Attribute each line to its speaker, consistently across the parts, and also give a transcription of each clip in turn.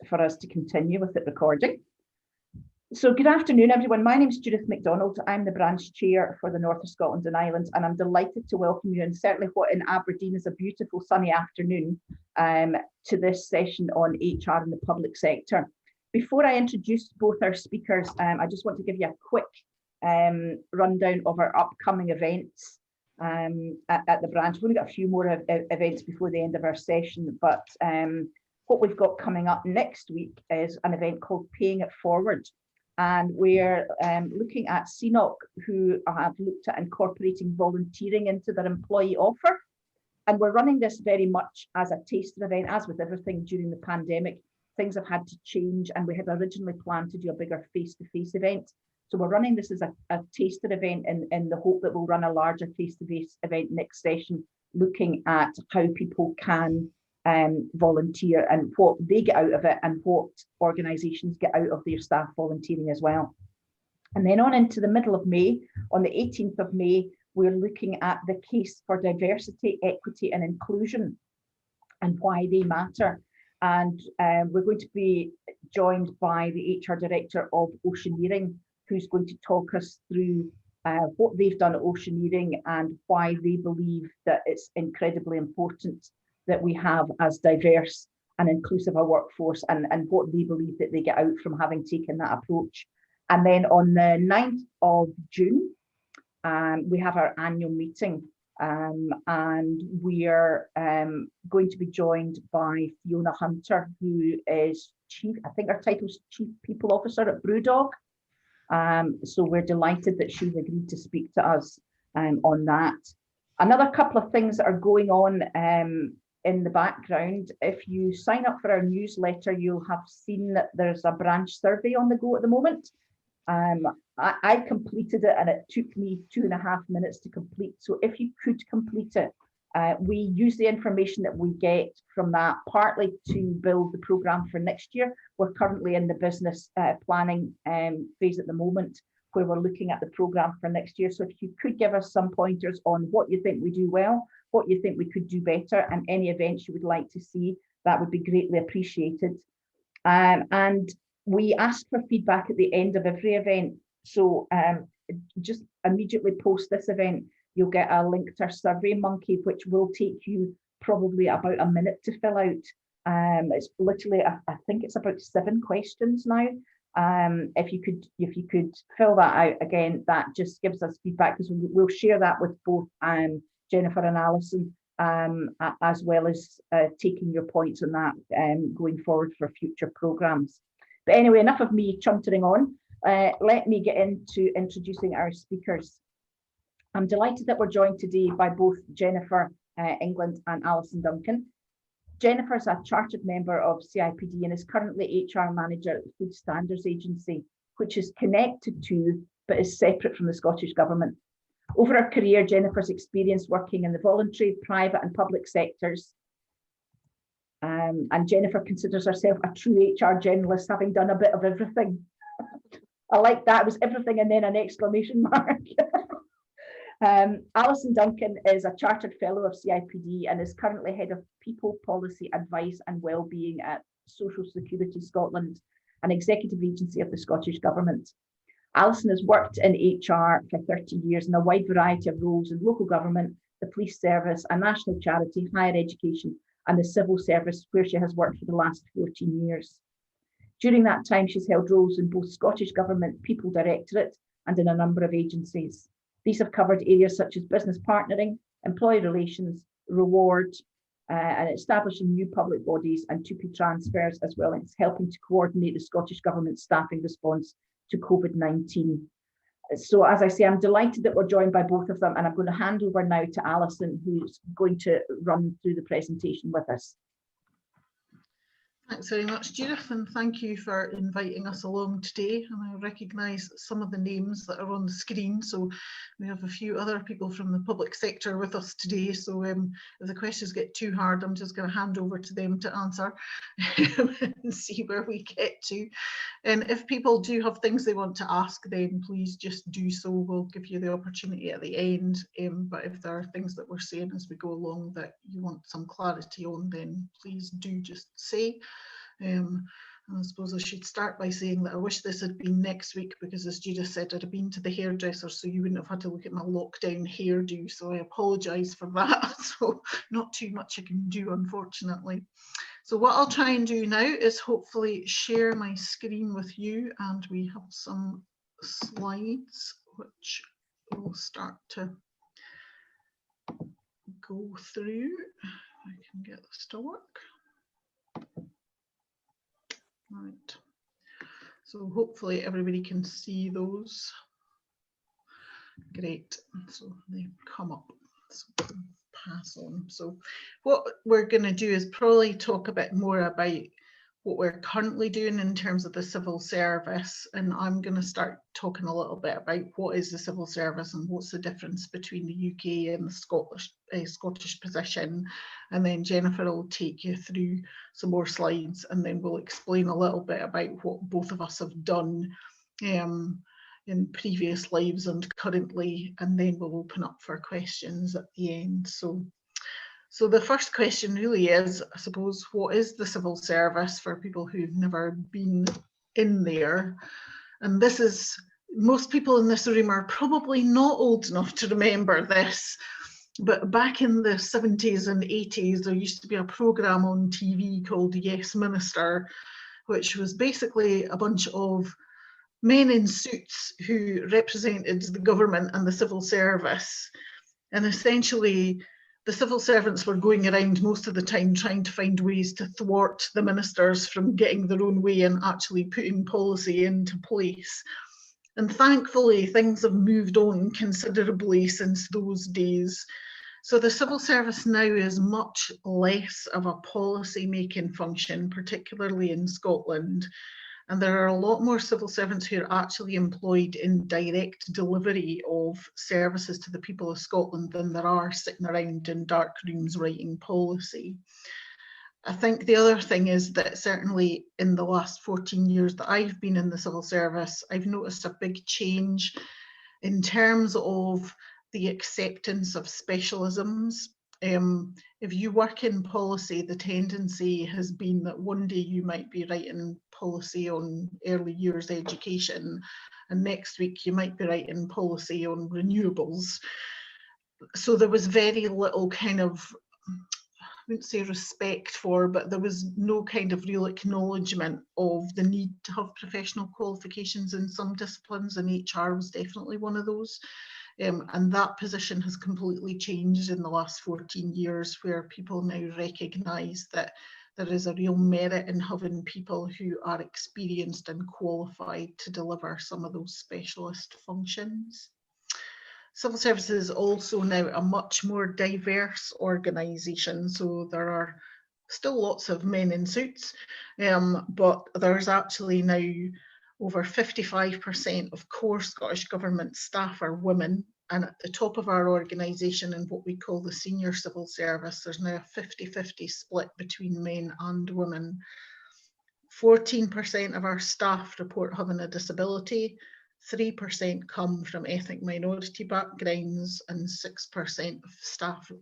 Speaker 1: for us to continue with it recording. So good afternoon, everyone. My name is Judith MacDonald. I'm the branch chair for the North of Scotland and Islands, and I'm delighted to welcome you, and certainly what in Aberdeen is a beautiful sunny afternoon, to this session on HR in the public sector. Before I introduce both our speakers, I just want to give you a quick rundown of our upcoming events at the branch. We've only got a few more events before the end of our session, but what we've got coming up next week is an event called Paying It Forward. And we're looking at CNOC, who have looked at incorporating volunteering into their employee offer. And we're running this very much as a taster event, as with everything during the pandemic. Things have had to change, and we had originally planned to do a bigger face-to-face event. So we're running this as a taster event in the hope that we'll run a larger face-to-face event next session, looking at how people can volunteer and what they get out of it and what organisations get out of their staff volunteering as well. And then on into the middle of May, on the 18th of May, we're looking at the case for diversity, equity and inclusion and why they matter. And we're going to be joined by the HR Director of Oceaneering, who's going to talk us through what they've done at Oceaneering and why they believe that it's incredibly important that we have as diverse and inclusive a workforce, and what they believe that they get out from having taken that approach. And then on the 9th of June, we have our annual meeting, and we are going to be joined by Fiona Hunter, who is I think her title is Chief People Officer at Brewdog. So we're delighted that she's agreed to speak to us on that. Another couple of things that are going on in the background. If you sign up for our newsletter, you'll have seen that there's a branch survey on the go at the moment. I completed it and it took me 2.5 minutes to complete. So if you could complete it, we use the information that we get from that partly to build the programme for next year. We're currently in the business planning phase at the moment, where we're looking at the programme for next year. So if you could give us some pointers on what you think we do well, what you think we could do better, and any events you would like to see, that would be greatly appreciated. And we ask for feedback at the end of every event. So just immediately post this event, you'll get a link to our Survey Monkey, which will take you probably about a minute to fill out. It's literally, I think it's about 7 questions now. If you could fill that out again, that just gives us feedback, because we'll share that with both Jennifer and Alison, as well as taking your points on that going forward for future programmes. But anyway, enough of me chuntering on. Let me get into introducing our speakers. I'm delighted that we're joined today by both Jennifer England and Alison Duncan. Jennifer is a chartered member of CIPD and is currently HR manager at the Food Standards Agency, which is connected to but is separate from the Scottish Government. Over her career, Jennifer's experience working in the voluntary, private and public sectors. And Jennifer considers herself a true HR generalist, having done a bit of everything. I like that, it was everything and then an exclamation mark. Alison Duncan is a Chartered Fellow of CIPD and is currently Head of People Policy Advice and Wellbeing at Social Security Scotland, an executive agency of the Scottish Government. Alison has worked in HR for 30 years in a wide variety of roles in local government, the police service, a national charity, higher education, and the civil service, where she has worked for the last 14 years. During that time, she's held roles in both Scottish Government People Directorate and in a number of agencies. These have covered areas such as business partnering, employee relations, reward, and establishing new public bodies and 2P transfers, as well as helping to coordinate the Scottish Government staffing response to COVID-19. So as I say, I'm delighted that we're joined by both of them, and I'm going to hand over now to Alison, who's going to run through the presentation with us.
Speaker 2: Thanks very much, Judith, and thank you for inviting us along today. And I recognise some of the names that are on the screen, so we have a few other people from the public sector with us today. So if the questions get too hard, I'm just going to hand over to them to answer and see where we get to. And if people do have things they want to ask, then please just do so. We'll give you the opportunity at the end. But if there are things that we're saying as we go along that you want some clarity on, then please do just say. And I suppose I should start by saying that I wish this had been next week, because as Judith said, I'd have been to the hairdresser, so you wouldn't have had to look at my lockdown hairdo. So I apologise for that. So not too much I can do, unfortunately. So what I'll try and do now is hopefully share my screen with you, and we have some slides which we'll start to go through. If I can get this to work. Right. So hopefully everybody can see those. Great. So they come up. So pass on. So what we're going to do is probably talk a bit more about what we're currently doing in terms of the civil service, and I'm going to start talking a little bit about what is the civil service and what's the difference between the UK and the Scottish position, and then Jennifer will take you through some more slides, and then we'll explain a little bit about what both of us have done in previous lives and currently, and then we'll open up for questions at the end. So the first question really is, I suppose, what is the civil service for people who've never been in there? And this is, most people in this room are probably not old enough to remember this, but back in the 70s and 80s, there used to be a programme on TV called Yes Minister, which was basically a bunch of men in suits who represented the government and the civil service. And essentially, the civil servants were going around most of the time trying to find ways to thwart the ministers from getting their own way and actually putting policy into place. And thankfully, things have moved on considerably since those days. So the civil service now is much less of a policy-making function, particularly in Scotland. And there are a lot more civil servants who are actually employed in direct delivery of services to the people of Scotland than there are sitting around in dark rooms writing policy. I think the other thing is that certainly in the last 14 years that I've been in the civil service, I've noticed a big change in terms of the acceptance of specialisms. If you work in policy, the tendency has been that one day you might be writing policy on early years education, and next week you might be writing policy on renewables. So there was very little kind of, I wouldn't say respect for, but there was no kind of real acknowledgement of the need to have professional qualifications in some disciplines, and HR was definitely one of those. And that position has completely changed in the last 14 years, where people now recognise that there is a real merit in having people who are experienced and qualified to deliver some of those specialist functions. Civil service is also now a much more diverse organisation, so there are still lots of men in suits, but there's actually now over 55% of core Scottish Government staff are women, and at the top of our organisation in what we call the senior civil service, there's now a 50-50 split between men and women. 14% of our staff report having a disability, 3% come from ethnic minority backgrounds, and 6% of staff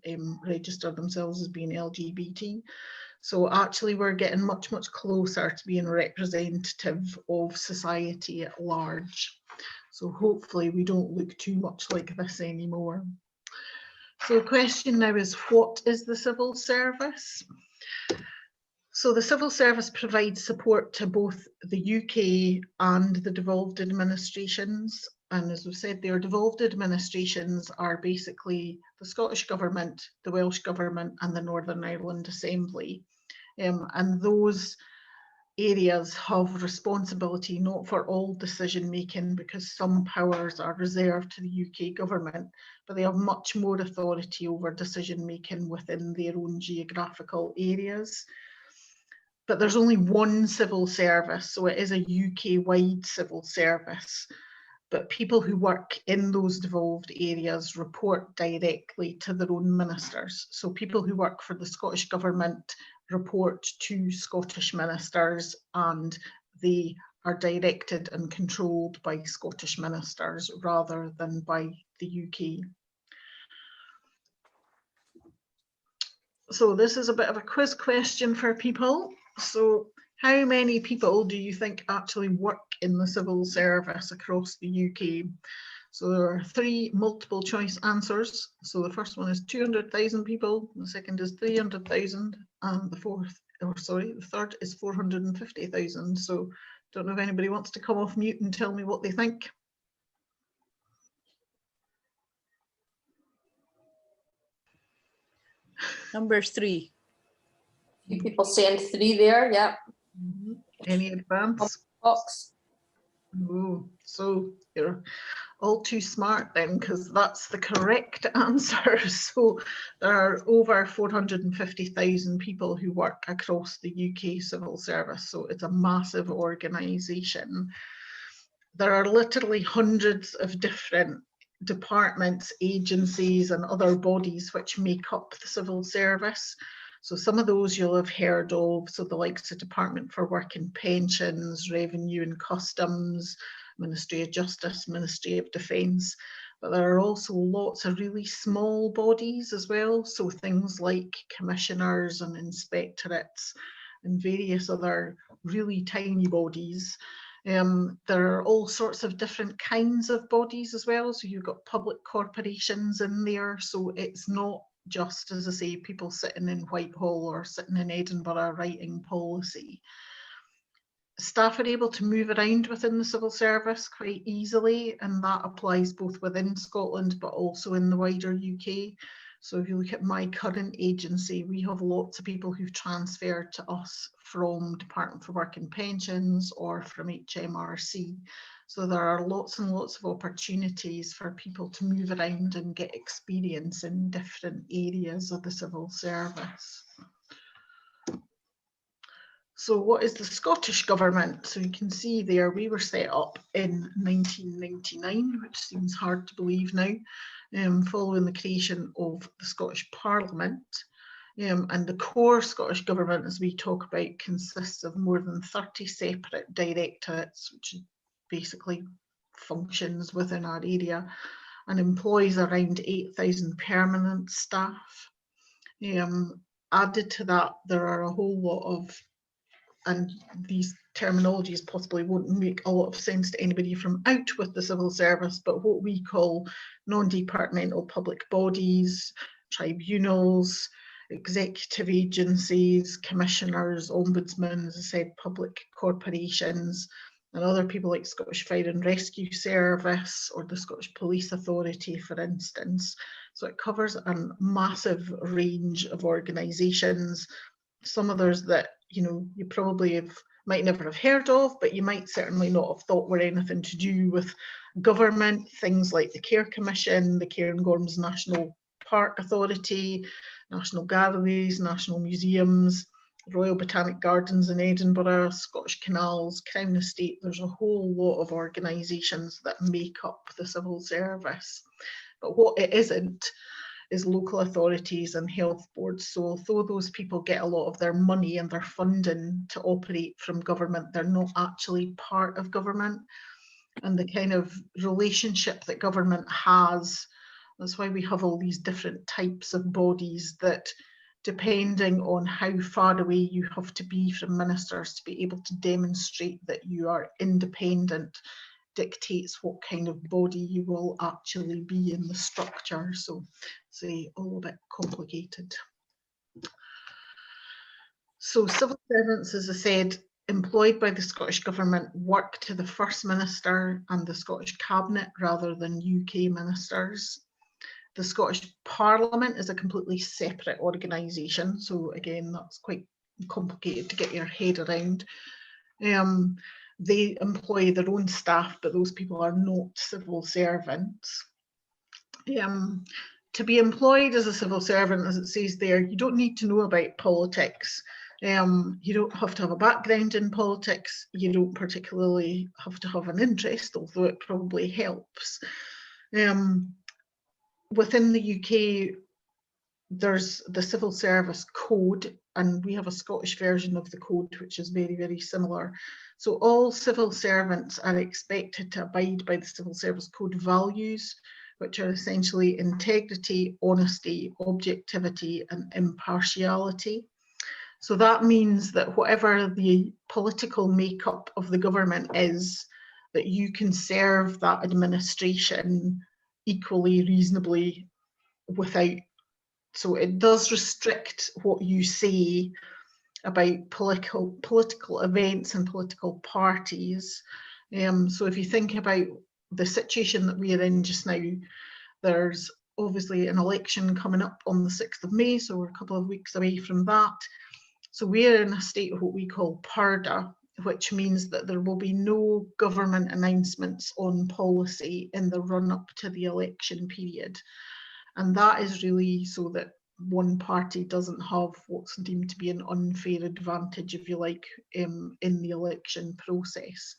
Speaker 2: register themselves as being LGBT. So actually we're getting much closer to being representative of society at large. So hopefully we don't look too much like this anymore. So the question now is, what is the civil service? So the civil service provides support to both the UK and the devolved administrations. And as we've said, their devolved administrations are basically the Scottish Government, the Welsh Government and the Northern Ireland Assembly. And those areas have responsibility not for all decision making, because some powers are reserved to the UK government, but they have much more authority over decision making within their own geographical areas. But there's only one civil service, so it is a UK-wide civil service. But people who work in those devolved areas report directly to their own ministers. So people who work for the Scottish Government report to Scottish ministers, and they are directed and controlled by Scottish ministers rather than by the UK. So this is a bit of a quiz question for people. So How many people do you think actually work in the civil service across the UK? So there are 3 multiple choice answers. So the first one is 200,000 people, the second is 300,000, and the third is 450,000. So don't know if anybody wants to come off mute and tell me what they think.
Speaker 3: Number 3.
Speaker 4: Few people saying 3 there, yeah.
Speaker 2: Any advance?
Speaker 4: Box.
Speaker 2: Oh, so you're all too smart then, because that's the correct answer. So there are over 450,000 people who work across the UK civil service. So it's a massive organisation. There are literally hundreds of different departments, agencies and other bodies which make up the civil service. So some of those you'll have heard of, so the likes of Department for Work and Pensions, Revenue and Customs, Ministry of Justice, Ministry of Defence. But there are also lots of really small bodies as well, so things like commissioners and inspectorates and various other really tiny bodies. There are all sorts of different kinds of bodies as well. So you've got public corporations in there. So it's not just, as I say, people sitting in Whitehall or sitting in Edinburgh writing policy. Staff are able to move around within the civil service quite easily, and that applies both within Scotland but also in the wider UK. So if you look at my current agency, we have lots of people who've transferred to us from Department for Work and Pensions or from HMRC. So there are lots and lots of opportunities for people to move around and get experience in different areas of the civil service. So what is the Scottish Government? So you can see there we were set up in 1999, which seems hard to believe now, following the creation of the Scottish Parliament. And the core Scottish Government, as we talk about, consists of more than 30 separate directorates, which basically functions within our area, and employs around 8,000 permanent staff. Added to that, there are a whole lot of, and these terminologies possibly won't make a lot of sense to anybody from out with the civil service, but what we call non-departmental public bodies, tribunals, executive agencies, commissioners, ombudsmen, as I said, public corporations, and other people like Scottish Fire and Rescue Service or the Scottish Police Authority, for instance. So it covers a massive range of organisations, some others that you probably might never have heard of, but you might certainly not have thought were anything to do with government, things like the Care Commission, the Cairngorms National Park Authority, National Galleries, National Museums, Royal Botanic Gardens in Edinburgh, Scottish Canals, Crown Estate. There's a whole lot of organisations that make up the civil service. But what it isn't is local authorities and health boards. So although those people get a lot of their money and their funding to operate from government, they're not actually part of government. And the kind of relationship that government has, that's why we have all these different types of bodies that, depending on how far away you have to be from ministers to be able to demonstrate that you are independent, dictates what kind of body you will actually be in the structure. So it's all a bit complicated. So civil servants, as I said, employed by the Scottish Government, work to the First Minister and the Scottish Cabinet rather than UK ministers. The Scottish Parliament is a completely separate organisation. So again, that's quite complicated to get your head around. They employ their own staff, but those people are not civil servants. To be employed as a civil servant, as it says there, you don't need to know about politics. You don't have to have a background in politics. You don't particularly have to have an interest, although it probably helps. Within the UK, there's the Civil Service Code, and we have a Scottish version of the code, which is very, very similar. So all civil servants are expected to abide by the Civil Service Code values, which are essentially integrity, honesty, objectivity, and impartiality. So that means that whatever the political makeup of the government is, that you can serve that administration equally reasonably without, so it does restrict what you say about political events and political parties. So if you think about the situation that we are in just now, there's obviously an election coming up on the 6th of May, so we're a couple of weeks away from that. So we're in a state of what we call purdah, which means that there will be no government announcements on policy in the run-up to the election period. And that is really so that one party doesn't have what's deemed to be an unfair advantage, if you like, in the election process.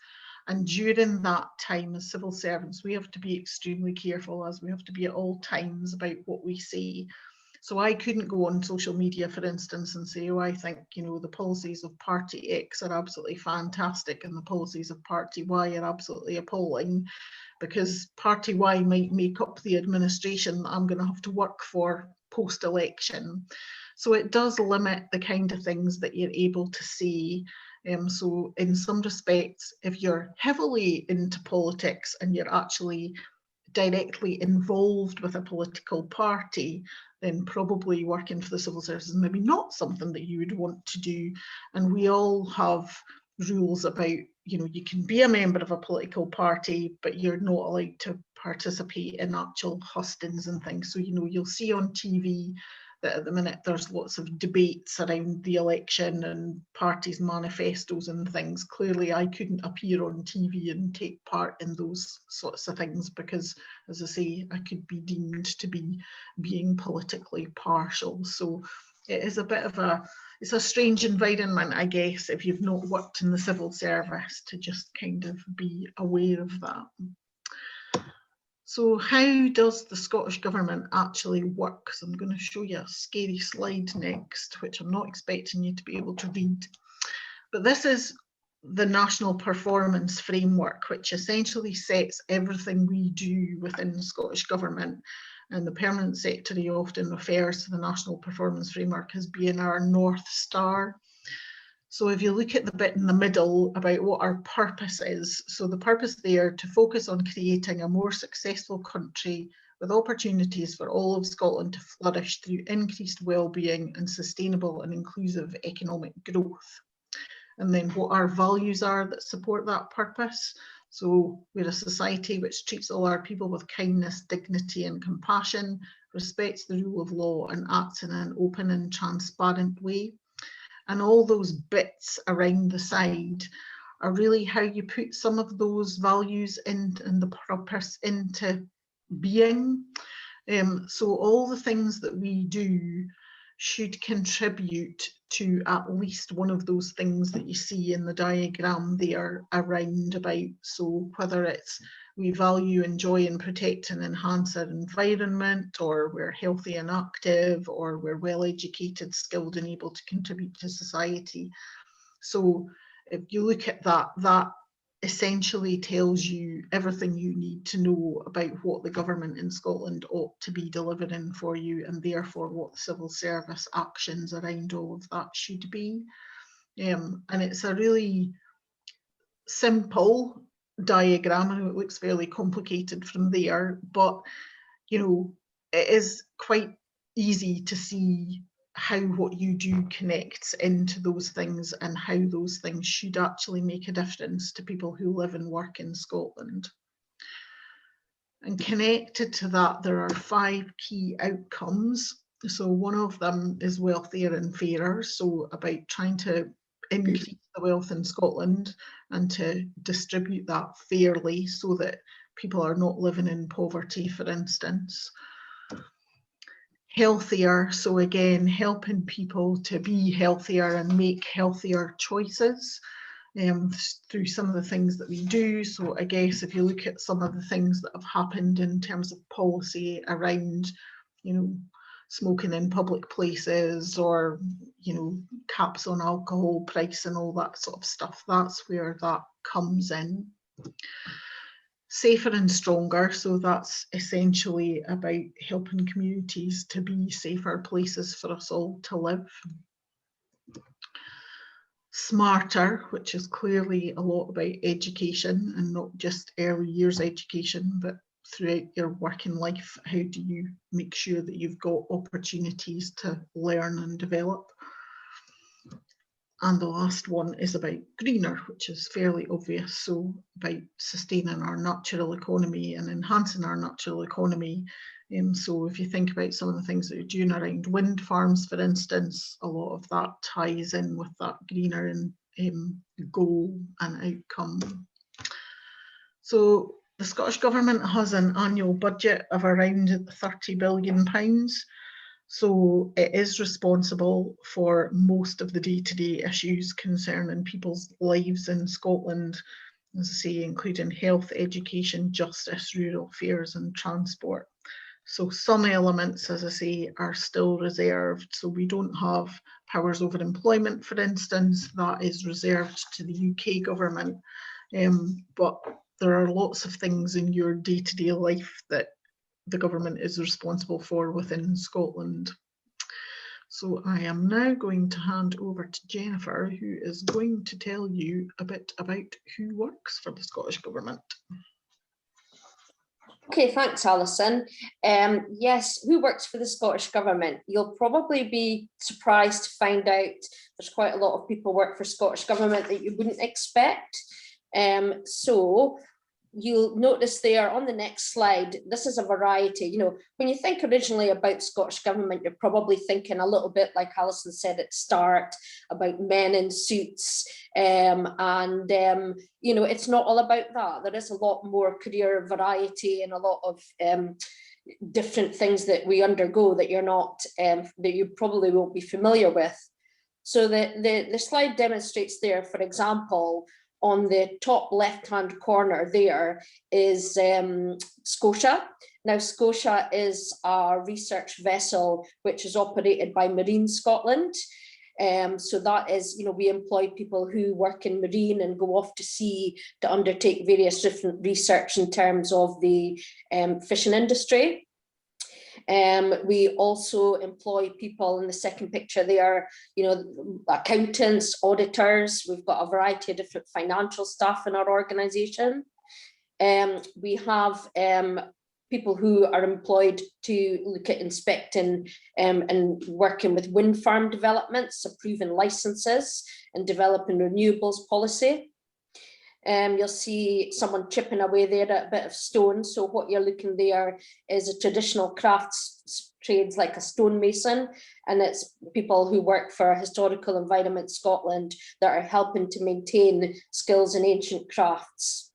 Speaker 2: And during that time, as civil servants, we have to be extremely careful, as we have to be at all times about what we say. So I couldn't go on social media, for instance, and say, oh, I think, you know, the policies of party X are absolutely fantastic and the policies of party Y are absolutely appalling, because party Y might make up the administration that I'm going to have to work for post-election. So it does limit the kind of things that you're able to say. So in some respects, if you're heavily into politics and you're actually directly involved with a political party, then probably working for the civil service is maybe not something that you would want to do. And we all have rules about, you know, you can be a member of a political party, but you're not allowed to participate in actual hustings and things. So, you know, you'll see on TV that at the minute there's lots of debates around the election and parties' manifestos and things. Clearly, I couldn't appear on TV and take part in those sorts of things because, as I say, I could be deemed to be being politically partial. So it is a bit of it's a strange environment, I guess, if you've not worked in the civil service, to just kind of be aware of that. So how does the Scottish Government actually work? So I'm going to show you a scary slide next, which I'm not expecting you to be able to read. But this is the National Performance Framework, which essentially sets everything we do within the Scottish Government. And the Permanent Secretary often refers to the National Performance Framework as being our North Star. So if you look at the bit in the middle about what our purpose is, so the purpose there to focus on creating a more successful country with opportunities for all of Scotland to flourish through increased well-being and sustainable and inclusive economic growth. And then what our values are that support that purpose. So we're a society which treats all our people with kindness, dignity and compassion, respects the rule of law and acts in an open and transparent way. And all those bits around the side are really how you put some of those values and the purpose into being. So all the things that we do should contribute to at least one of those things that you see in the diagram there around about. So whether it's we value, enjoy and protect and enhance our environment, or we're healthy and active, or we're well educated, skilled and able to contribute to society. So if you look at that, that essentially tells you everything you need to know about what the government in Scotland ought to be delivering for you, and therefore what the civil service actions around all of that should be. And it's a really simple diagram. I know it looks fairly complicated from there, but you know, it is quite easy to see how what you do connects into those things and how those things should actually make a difference to people who live and work in Scotland. And connected to that, there are 5 key outcomes. So one of them is wealthier and fairer, so about trying to increase the wealth in Scotland and to distribute that fairly so that people are not living in poverty, for instance. Healthier, so again, helping people to be healthier and make healthier choices through some of the things that we do. So I guess if you look at some of the things that have happened in terms of policy around, you know, smoking in public places, or, you know, caps on alcohol price and all that sort of stuff, that's where that comes in. Safer and stronger, so that's essentially about helping communities to be safer places for us all to live. Smarter, which is clearly a lot about education and not just early years education, but throughout your working life, how do you make sure that you've got opportunities to learn and develop? And the last one is about greener, which is fairly obvious. So about sustaining our natural economy and enhancing our natural economy. So if you think about some of the things that you're doing around wind farms, for instance, a lot of that ties in with that greener and goal and outcome. So the Scottish Government has an annual budget of around £30 billion. So it is responsible for most of the day-to-day issues concerning people's lives in Scotland, as I say, including health, education, justice, rural affairs and transport. So some elements, as I say, are still reserved. So we don't have powers over employment, for instance, that is reserved to the UK government. But there are lots of things in your day-to-day life that the government is responsible for within Scotland. So I am now going to hand over to Jennifer, who is going to tell you a bit about who works for the Scottish Government.
Speaker 4: Okay, thanks, Alison. Yes, who works for the Scottish Government? You'll probably be surprised to find out there's quite a lot of people work for Scottish Government that you wouldn't expect. So you'll notice there on the next slide, this is a variety. You know, when you think originally about Scottish Government, you're probably thinking a little bit like Alison said at the start about men in suits. You know, it's not all about that. There is a lot more career variety and a lot of different things that we undergo that you're not, that you probably won't be familiar with. So the slide demonstrates there, for example, on the top left-hand corner there is Scotia. Now, Scotia is a research vessel which is operated by Marine Scotland. So that is, you know, we employ people who work in marine and go off to sea to undertake various different research in terms of the fishing industry. We also employ people in the second picture. They are, you know, accountants, auditors. We've got a variety of different financial staff in our organisation. We have people who are employed to look at inspecting and working with wind farm developments, approving licenses and developing renewables policy. You'll see someone chipping away there at a bit of stone. So what you're looking there is a traditional crafts trades like a stonemason, and it's people who work for Historical Environment Scotland that are helping to maintain skills in ancient crafts.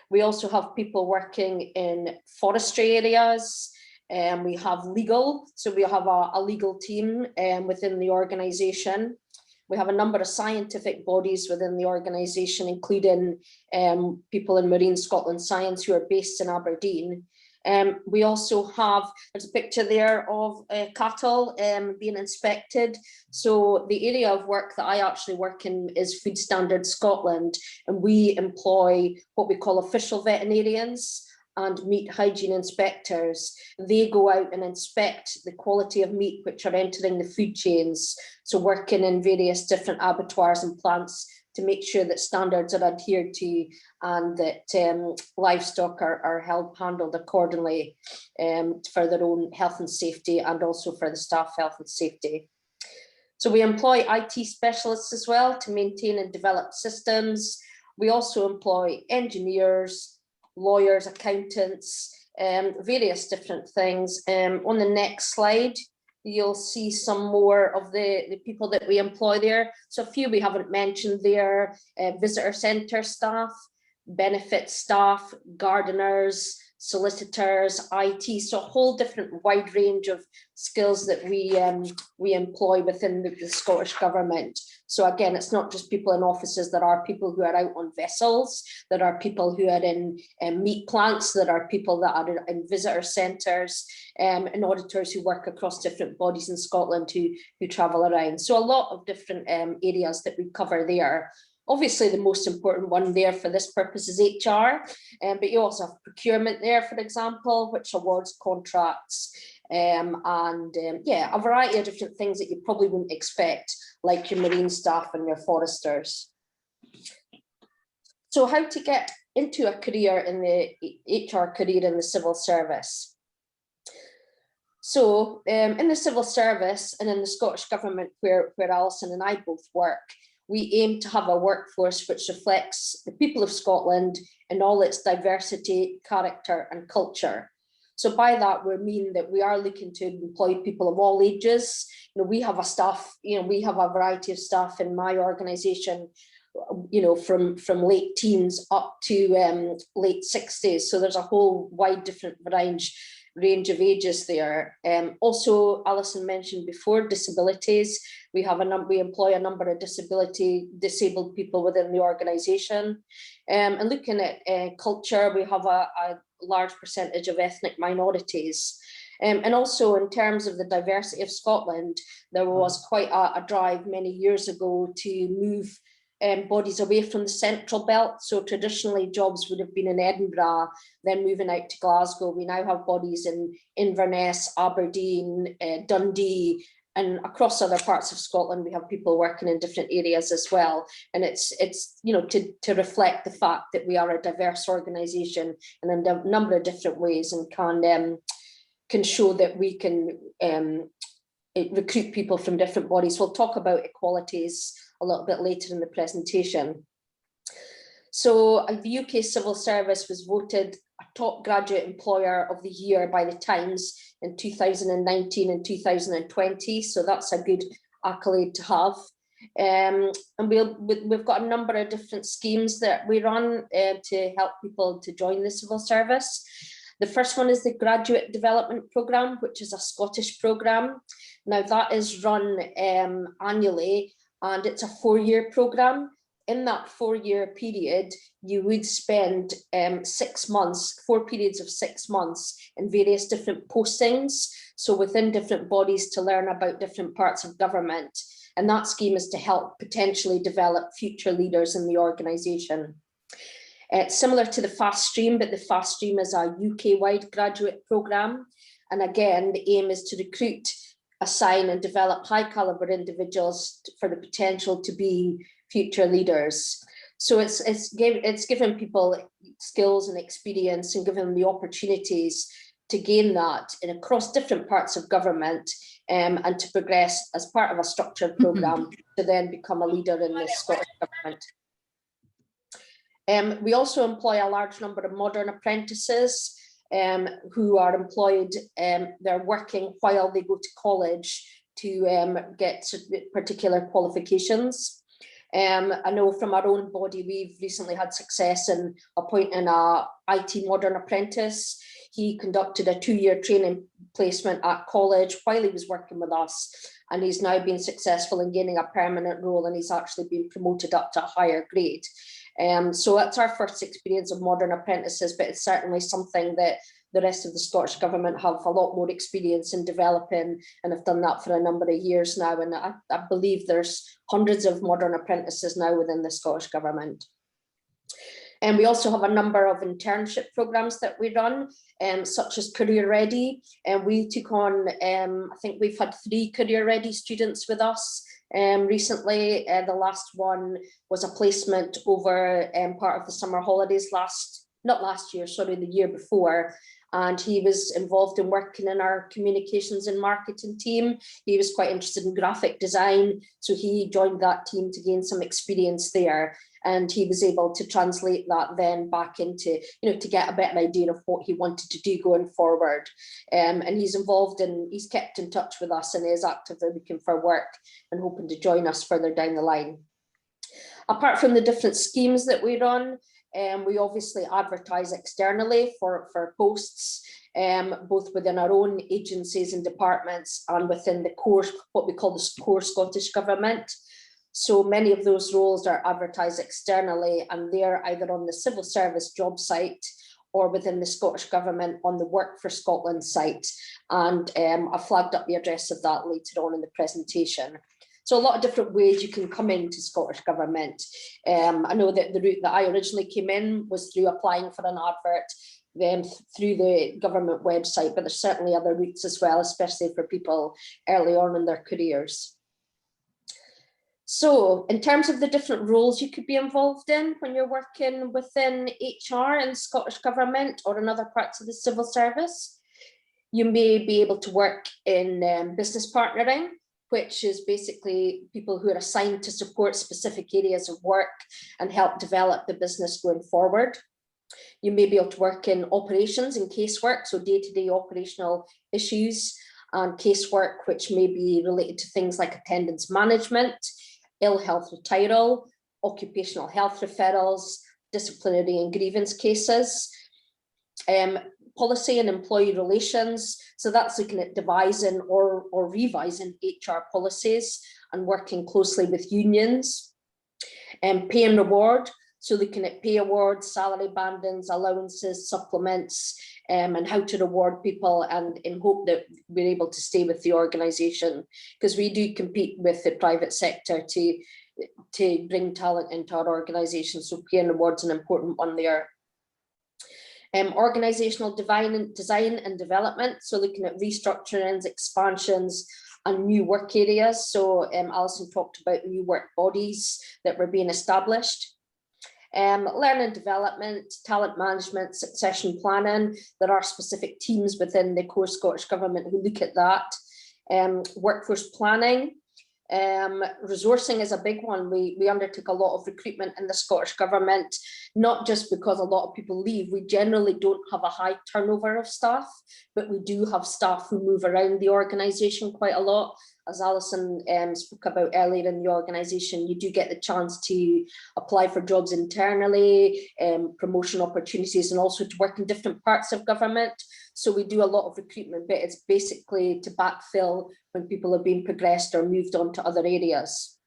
Speaker 4: We also have people working in forestry areas. We have legal, so we have a legal team within the organisation. We have a number of scientific bodies within the organisation, including people in Marine Scotland Science who are based in Aberdeen. We also have, there's a picture there of cattle being inspected. So the area of work that I actually work in is Food Standards Scotland, and we employ what we call official veterinarians and meat hygiene inspectors. They go out and inspect the quality of meat which are entering the food chains. So working in various different abattoirs and plants to make sure that standards are adhered to and that livestock are handled accordingly for their own health and safety, and also for the staff health and safety. So we employ IT specialists as well to maintain and develop systems. We also employ engineers, lawyers, accountants, various different things. On the next slide, you'll see some more of the people that we employ there. So a few we haven't mentioned there: visitor centre staff, benefit staff, gardeners, solicitors, IT, so a whole different wide range of skills that we employ within the Scottish Government. So again, it's not just people in offices. There are people who are out on vessels, there are people who are in meat plants, there are people that are in visitor centres, and auditors who work across different bodies in Scotland who travel around. So a lot of different areas that we cover there. Obviously, the most important one there for this purpose is HR, but you also have procurement there, for example, which awards contracts. yeah, a variety of different things that you probably wouldn't expect, like your marine staff and your foresters. So how to get into a career in the HR career in the civil service. So in the civil service and in the Scottish Government where Alison and I both work, we aim to have a workforce which reflects the people of Scotland in all its diversity, character and culture. So by that, we mean that we are looking to employ people of all ages. You know, we have a staff, you know, we have a variety of staff in my organisation, you know, from late teens up to late 60s. So there's a whole wide different range of ages there. Also, Alison mentioned before, disabilities. We employ a number of disabled people within the organisation. And looking at culture, we have a large percentage of ethnic minorities. And also in terms of the diversity of Scotland, there was quite a drive many years ago to move bodies away from the central belt. So traditionally jobs would have been in Edinburgh, then moving out to Glasgow. We now have bodies in Inverness, Aberdeen, Dundee, and across other parts of Scotland. We have people working in different areas as well. And it's you know, to reflect the fact that we are a diverse organisation in a number of different ways, and can show that we can recruit people from different bodies. We'll talk about equalities a little bit later in the presentation. So the UK Civil Service was voted a top graduate employer of the year by the Times in 2019 and 2020. So that's a good accolade to have. And we've got a number of different schemes that we run to help people to join the civil service. The first one is the Graduate Development Programme, which is a Scottish programme. Now that is run annually, and it's a 4-year programme. In that 4-year period, you would spend 6 months, 4 periods of 6 months in various different postings. So within different bodies to learn about different parts of government. And that scheme is to help potentially develop future leaders in the organisation. It's similar to the Fast Stream, but the Fast Stream is a UK-wide graduate programme. And again, the aim is to recruit, assign and develop high caliber individuals for the potential to be future leaders. So it's given people skills and experience and given them the opportunities to gain that across different parts of government, and to progress as part of a structured programme to then become a leader in the Scottish Government. We also employ a large number of modern apprentices who are employed, they're working while they go to college to get particular qualifications. I know from our own body, we've recently had success in appointing a IT modern apprentice. He conducted a 2-year training placement at college while he was working with us, and he's now been successful in gaining a permanent role, and he's actually been promoted up to a higher grade. So that's our first experience of modern apprentices, but it's certainly something that the rest of the Scottish Government have a lot more experience in developing, and have done that for a number of years now. And I believe there's hundreds of modern apprentices now within the Scottish Government. And we also have a number of internship programmes that we run, such as Career Ready. And we took on, I think we've had 3 Career Ready students with us recently. The last one was a placement over part of the summer holidays the year before. And he was involved in working in our communications and marketing team. He was quite interested in graphic design, so he joined that team to gain some experience there. And he was able to translate that then back into, to get a better idea of what he wanted to do going forward. And he's kept in touch with us and is actively looking for work and hoping to join us further down the line. Apart from the different schemes that we run, we obviously advertise externally for posts, both within our own agencies and departments and within the core, what we call the core Scottish Government. So many of those roles are advertised externally, and they're either on the civil service job site or within the Scottish Government on the Work for Scotland site. And I flagged up the address of that later on in the presentation. So a lot of different ways you can come into Scottish Government. I know that the route that I originally came in was through applying for an advert, through the government website, but there's certainly other routes as well, especially for people early on in their careers. So in terms of the different roles you could be involved in when you're working within HR in Scottish Government or in other parts of the civil service, you may be able to work in business partnering, which is basically people who are assigned to support specific areas of work and help develop the business going forward. You may be able to work in operations and casework, so day-to-day operational issues and casework, which may be related to things like attendance management, ill health referral, occupational health referrals, disciplinary and grievance cases, policy and employee relations. So that's looking at devising or revising HR policies and working closely with unions. Pay and reward, so looking at pay awards, salary bandings, allowances, supplements, and how to reward people, and in hope that we're able to stay with the organisation, because we do compete with the private sector to bring talent into our organisation. So pay and rewards an important one there. Organisational design and development, so looking at restructurings, expansions, and new work areas. So Alison talked about new work bodies that were being established. Learning development, talent management, succession planning. There are specific teams within the core Scottish Government who look at that. Workforce planning. Resourcing is a big one. We undertook a lot of recruitment in the Scottish Government, not just because a lot of people leave. We generally don't have a high turnover of staff, but we do have staff who move around the organisation quite a lot. As Alison spoke about earlier in the organisation, you do get the chance to apply for jobs internally, promotion opportunities, and also to work in different parts of government. So we do a lot of recruitment, but it's basically to backfill when people have been progressed or moved on to other areas.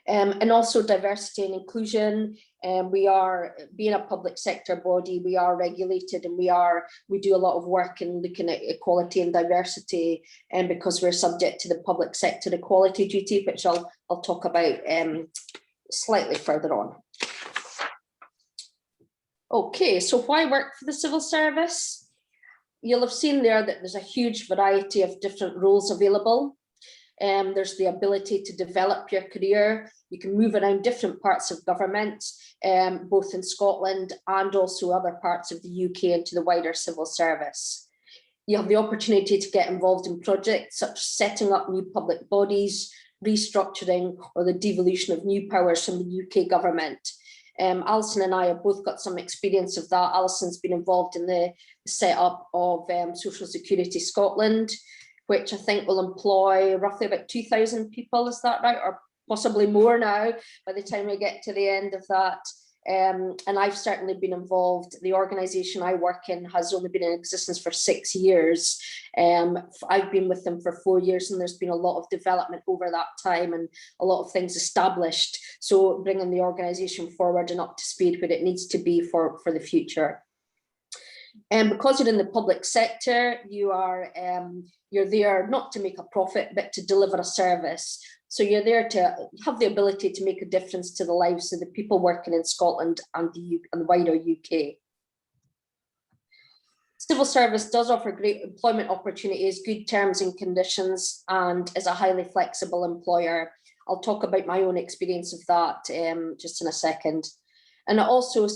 Speaker 4: And also diversity and inclusion. We are, being a public sector body, we are regulated, and we do a lot of work in looking at equality and diversity, and because we're subject to the public sector equality duty, which I'll talk about slightly further on. Okay, so why work for the civil service? You'll have seen there that there's a huge variety of different roles available. There's the ability to develop your career. You can move around different parts of government, both in Scotland and also other parts of the UK and to the wider civil service. You have the opportunity to get involved in projects such as setting up new public bodies, restructuring, or the devolution of new powers from the UK government. Alison and I have both got some experience of that. Alison's been involved in the setup of Social Security Scotland, which I think will employ roughly about 2,000 people, is that right? Or possibly more now by the time we get to the end of that. And I've certainly been involved. The organisation I work in has only been in existence for 6 years. I've been with them for 4 years, and there's been a lot of development over that time and a lot of things established. So bringing the organisation forward and up to speed where it needs to be for the future. And because you're in the public sector, you're there not to make a profit, but to deliver a service. So you're there to have the ability to make a difference to the lives of the people working in Scotland and the wider UK. Civil service does offer great employment opportunities, good terms and conditions, and is a highly flexible employer. I'll talk about my own experience of that just in a second. And it also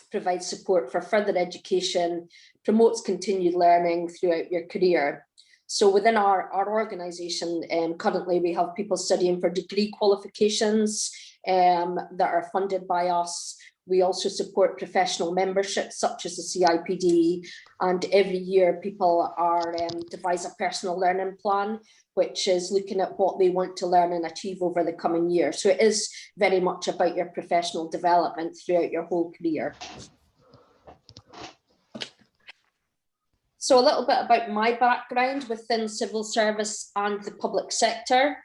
Speaker 4: provides support for further education, promotes continued learning throughout your career. So within our organisation, currently we have people studying for degree qualifications that are funded by us. We also support professional memberships such as the CIPD, and every year people are devise a personal learning plan, which is looking at what they want to learn and achieve over the coming year. So it is very much about your professional development throughout your whole career. So a little bit about my background within civil service and the public sector.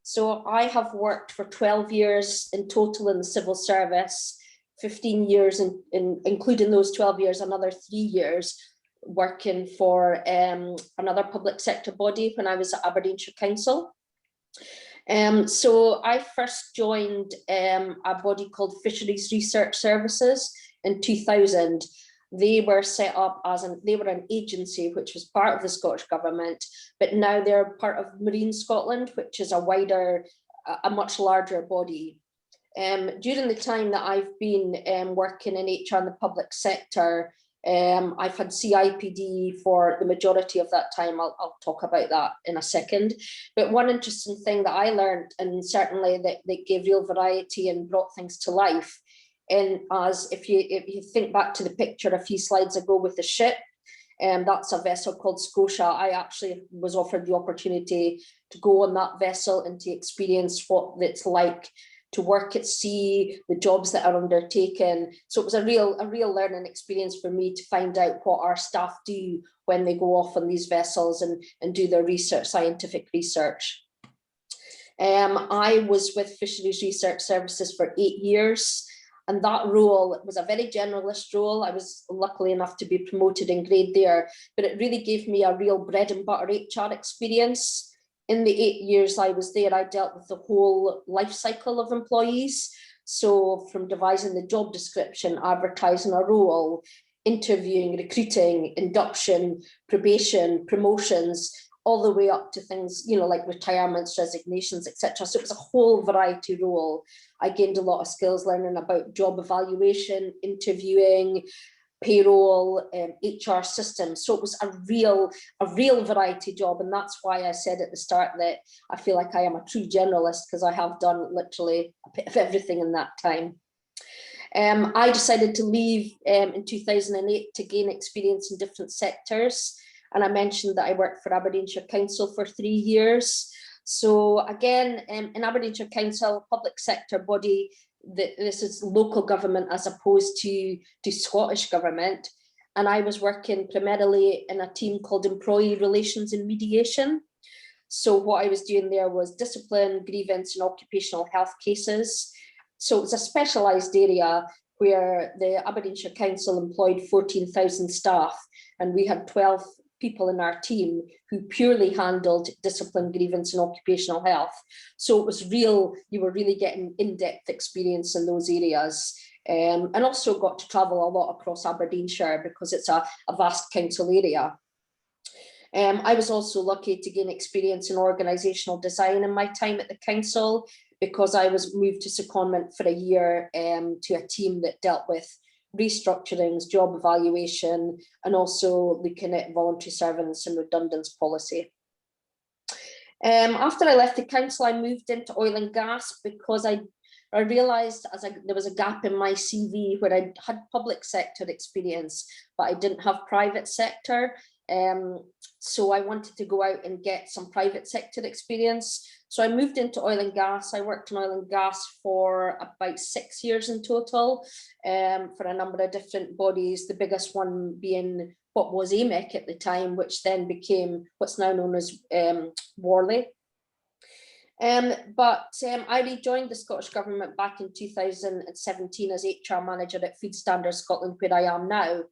Speaker 4: So I have worked for 12 years in total in the civil service, 15 years, including those 12 years, another 3 years working for another public sector body when I was at Aberdeenshire Council. So I first joined a body called Fisheries Research Services. in 2000, they were set up as they were an agency which was part of the Scottish Government, but now they're part of Marine Scotland, which is a much larger body. During the time that I've been working in HR in the public sector, I've had CIPD for the majority of that time. I'll talk about that in a second. But one interesting thing that I learned, and certainly that gave real variety and brought things to life, and as if you think back to the picture a few slides ago with the ship, that's a vessel called Scotia. I actually was offered the opportunity to go on that vessel and to experience what it's like to work at sea, the jobs that are undertaken. So it was a real learning experience for me to find out what our staff do when they go off on these vessels and do their research, scientific research. I was with Fisheries Research Services for 8 years, and that role was a very generalist role. I was lucky enough to be promoted in grade there, but it really gave me a real bread and butter HR experience. In the 8 years I was there, I dealt with the whole life cycle of employees. So from devising the job description, advertising a role, interviewing, recruiting, induction, probation, promotions, all the way up to things, like retirements, resignations, etc. So it was a whole variety role. I gained a lot of skills learning about job evaluation, interviewing, payroll, HR systems. So it was a real variety job. And that's why I said at the start that I feel like I am a true generalist, because I have done literally a bit of everything in that time. I decided to leave in 2008 to gain experience in different sectors. And I mentioned that I worked for Aberdeenshire Council for 3 years. So again, in Aberdeenshire Council, public sector body, this is local government as opposed to Scottish government. And I was working primarily in a team called Employee Relations and Mediation. So what I was doing there was discipline, grievance and occupational health cases. So it was a specialised area where the Aberdeenshire Council employed 14,000 staff, and we had 12 people in our team who purely handled discipline, grievance and occupational health. So it was you were really getting in-depth experience in those areas, and also got to travel a lot across Aberdeenshire because it's a vast council area. I was also lucky to gain experience in organisational design in my time at the council, because I was moved to secondment for a year to a team that dealt with restructurings, job evaluation, and also looking at voluntary servants and redundance policy. After I left the council, I moved into oil and gas because I realised there was a gap in my CV where I had public sector experience, but I didn't have private sector. So I wanted to go out and get some private sector experience. So I moved into oil and gas. I worked in oil and gas for about 6 years in total, for a number of different bodies, the biggest one being what was AMEC at the time, which then became what's now known as Worley. But I rejoined the Scottish Government back in 2017 as HR manager at Food Standards Scotland, where I am now.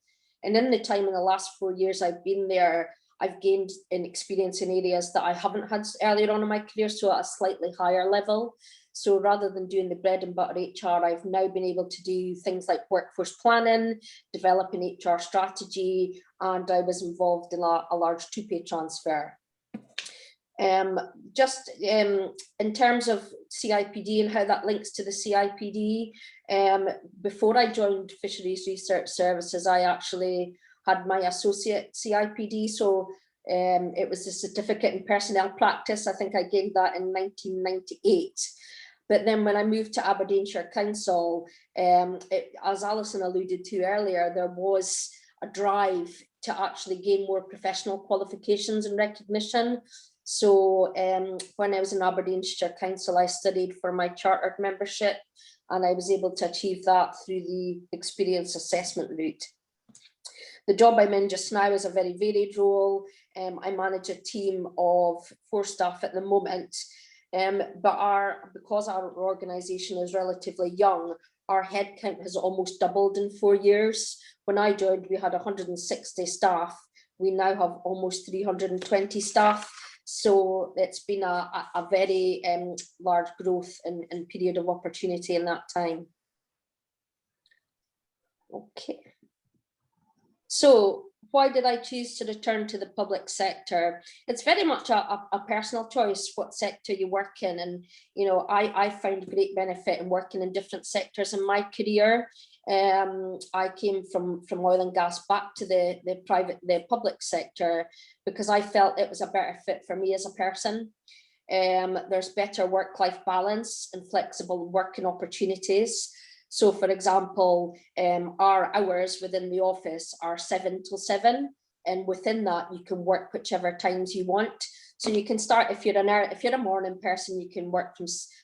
Speaker 4: And in the time in the last 4 years I've been there, I've gained an experience in areas that I haven't had earlier on in my career, so at a slightly higher level. So rather than doing the bread and butter HR, I've now been able to do things like workforce planning, developing HR strategy, and I was involved in a large two-pay transfer. Just in terms of CIPD and how that links to the CIPD, before I joined Fisheries Research Services, I actually had my associate CIPD, so it was a certificate in personnel practice. I think I gained that in 1998. But then when I moved to Aberdeenshire Council, as Alison alluded to earlier, there was a drive to actually gain more professional qualifications and recognition. So when I was in Aberdeenshire Council, I studied for my chartered membership, and I was able to achieve that through the experience assessment route. The job I'm in just now is a very varied role. I manage a team of 4 staff at the moment, but because our organisation is relatively young, our headcount has almost doubled in 4 years. When I joined, we had 160 staff. We now have almost 320 staff. So it's been a very large growth and period of opportunity in that time. Okay. So why did I choose to return to the public sector? It's very much a personal choice what sector you work in. And, you know, I found great benefit in working in different sectors in my career. I came from oil and gas back to the public sector because I felt it was a better fit for me as a person. There's better work-life balance and flexible working opportunities. So, for example, our hours within the office are 7 till 7, and within that you can work whichever times you want. So you can start, if you're a morning person, you can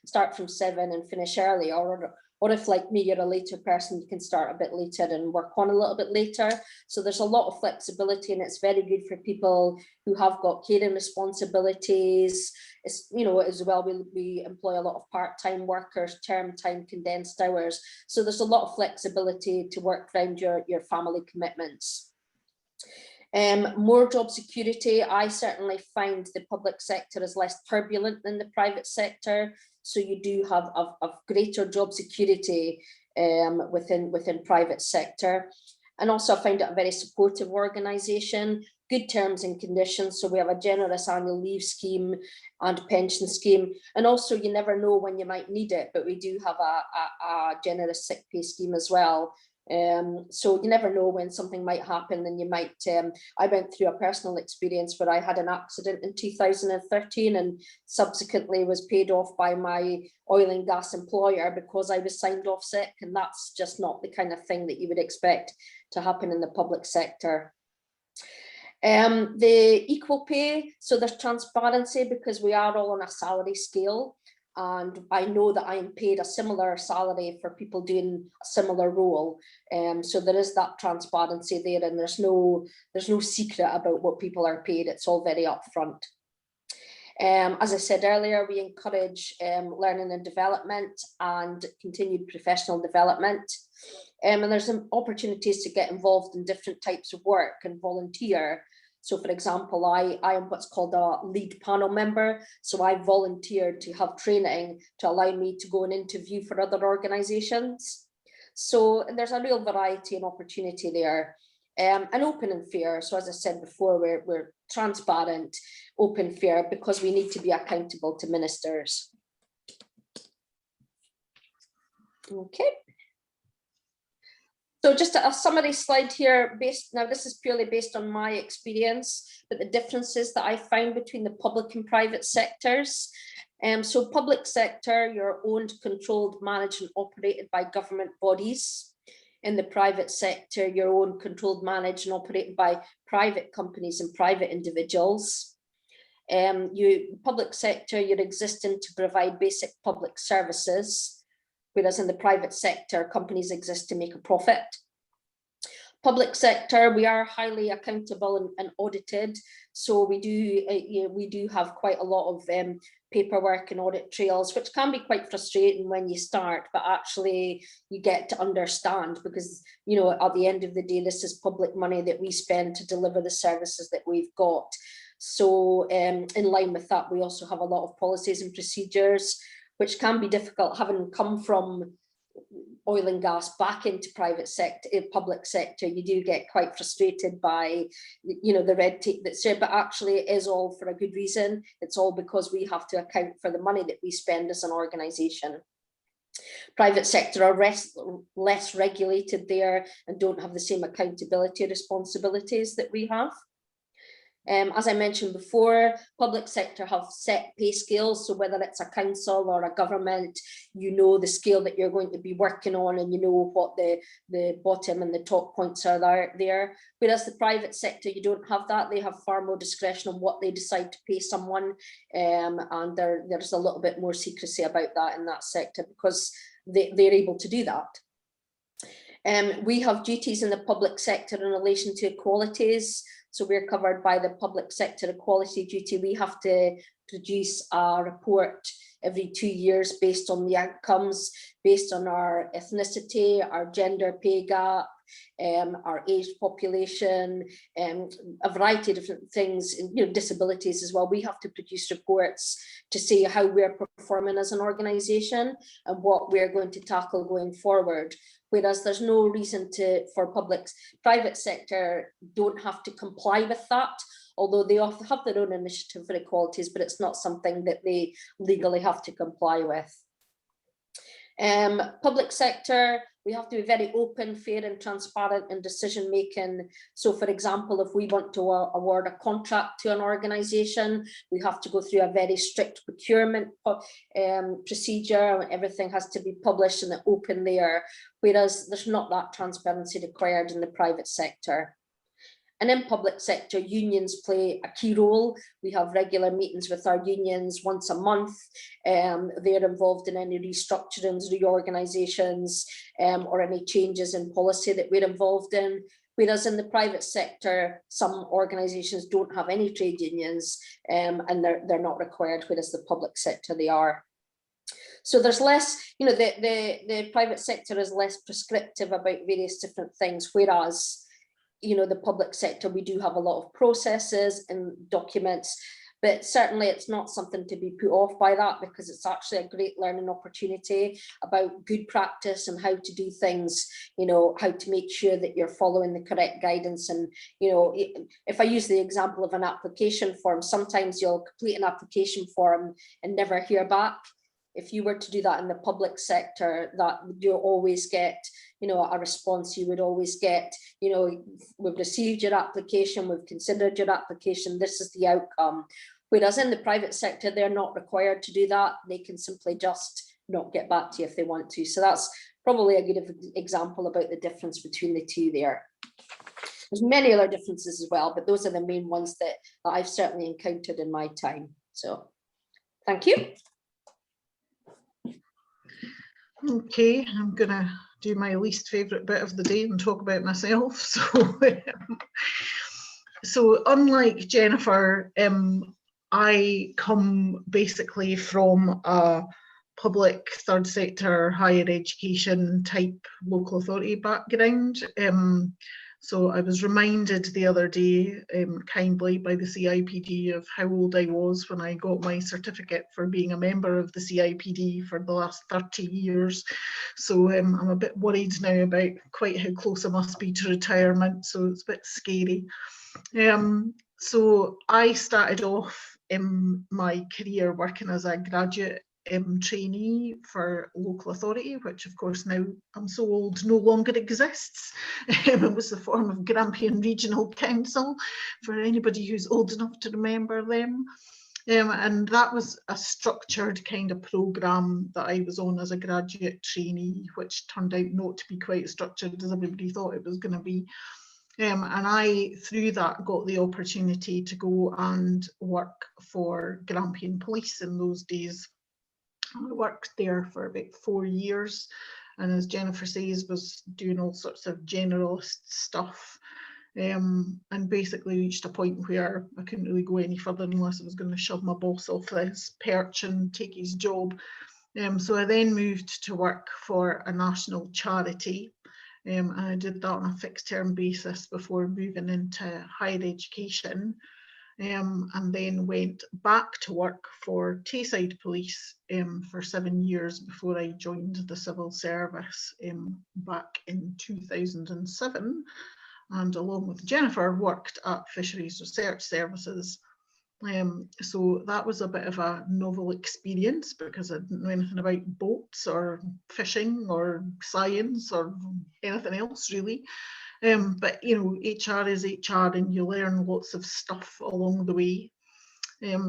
Speaker 4: start from 7 and finish early, or if like me, you're a later person, you can start a bit later and work on a little bit later. So there's a lot of flexibility, and it's very good for people who have got caring responsibilities. It's, you know, as well, we employ a lot of part-time workers, term time, condensed hours. So there's a lot of flexibility to work around your family commitments. More job security. I certainly find the public sector is less turbulent than the private sector. So you do have a greater job security within private sector. And also I find it a very supportive organisation, good terms and conditions. So we have a generous annual leave scheme and pension scheme. And also you never know when you might need it, but we do have a generous sick pay scheme as well. So you never know when something might happen, and you might, I went through a personal experience where I had an accident in 2013 and subsequently was paid off by my oil and gas employer because I was signed off sick, and that's just not the kind of thing that you would expect to happen in the public sector. The equal pay, so there's transparency because we are all on a salary scale. And I know that I am paid a similar salary for people doing a similar role. So there is that transparency there, and there's no secret about what people are paid. It's all very upfront. As I said earlier, we encourage learning and development and continued professional development. And there's some opportunities to get involved in different types of work and volunteer. So, for example, I am what's called a lead panel member. So I volunteered to have training to allow me to go and interview for other organisations. So there's a real variety and opportunity there. And open and fair. So as I said before, we're transparent, open, fair, because we need to be accountable to ministers. Okay. So just a summary slide here, now this is purely based on my experience, but the differences that I found between the public and private sectors. So public sector, you're owned, controlled, managed and operated by government bodies. In the private sector, you're owned, controlled, managed and operated by private companies and private individuals. Public sector, you're existing to provide basic public services. Whereas in the private sector, companies exist to make a profit. Public sector, we are highly accountable and audited. So we do have quite a lot of paperwork and audit trails, which can be quite frustrating when you start, but actually you get to understand because, you know, at the end of the day, this is public money that we spend to deliver the services that we've got. So in line with that, we also have a lot of policies and procedures, which can be difficult, having come from oil and gas back into private sector, public sector. You do get quite frustrated by, you know, the red tape that's there, but actually it is all for a good reason. It's all because we have to account for the money that we spend as an organisation. Private sector are less regulated there and don't have the same accountability responsibilities that we have. As I mentioned before, public sector have set pay scales. So whether it's a council or a government, you know the scale that you're going to be working on and you know what the bottom and the top points are there. Whereas the private sector, you don't have that. They have far more discretion on what they decide to pay someone. And there's a little bit more secrecy about that in that sector because they're able to do that. We have duties in the public sector in relation to equalities. So we're covered by the public sector equality duty. We have to produce a report every 2 years based on the outcomes, based on our ethnicity, our gender pay gap, our aged population, a variety of different things, disabilities as well. We have to produce reports to see how we're performing as an organisation and what we're going to tackle going forward. Whereas there's no reason for private sector don't have to comply with that, although they often have their own initiative for equalities, but it's not something that they legally have to comply with. Public sector, we have to be very open, fair and transparent in decision making. So for example, if we want to award a contract to an organisation, we have to go through a very strict procurement procedure. Everything has to be published in the open there, whereas there's not that transparency required in the private sector. And in public sector, unions play a key role. We have regular meetings with our unions once a month. They're involved in any restructurings, reorganisations, or any changes in policy that we're involved in. Whereas in the private sector, some organisations don't have any trade unions, and they're not required, whereas the public sector they are. So there's less, the private sector is less prescriptive about various different things, whereas the public sector, we do have a lot of processes and documents, but certainly it's not something to be put off by that, because it's actually a great learning opportunity about good practice and how to do things, how to make sure that you're following the correct guidance. And, if I use the example of an application form, sometimes you'll complete an application form and never hear back. If you were to do that in the public sector, that you'll always get, a response. You would always get, we've received your application, we've considered your application, this is the outcome. Whereas in the private sector, they're not required to do that. They can simply just not get back to you if they want to. So that's probably a good example about the difference between the two there. There's many other differences as well, but those are the main ones that I've certainly encountered in my time. So thank you.
Speaker 2: Okay, I'm gonna do my least favourite bit of the day and talk about myself. So unlike Jennifer, I come basically from a public third sector higher education type local authority background. So I was reminded the other day kindly by the CIPD of how old I was when I got my certificate for being a member of the CIPD for the last 30 years. So I'm a bit worried now about quite how close I must be to retirement, so it's a bit scary. So I started off in my career working as a graduate trainee for local authority, which of course now I'm so old no longer exists. It was the form of Grampian Regional Council for anybody who's old enough to remember them. And that was a structured kind of programme that I was on as a graduate trainee, which turned out not to be quite as structured as everybody thought it was going to be. And I, through that, got the opportunity to go and work for Grampian Police in those days. I worked there for about 4 years, and as Jennifer says, was doing all sorts of generalist stuff, and basically reached a point where I couldn't really go any further unless I was going to shove my boss off his perch and take his job. So I then moved to work for a national charity, and I did that on a fixed term basis before moving into higher education. And then went back to work for Tayside Police for 7 years before I joined the civil service back in 2007, and along with Jennifer worked at Fisheries Research Services. So that was a bit of a novel experience because I didn't know anything about boats or fishing or science or anything else really. But HR is HR and you learn lots of stuff along the way.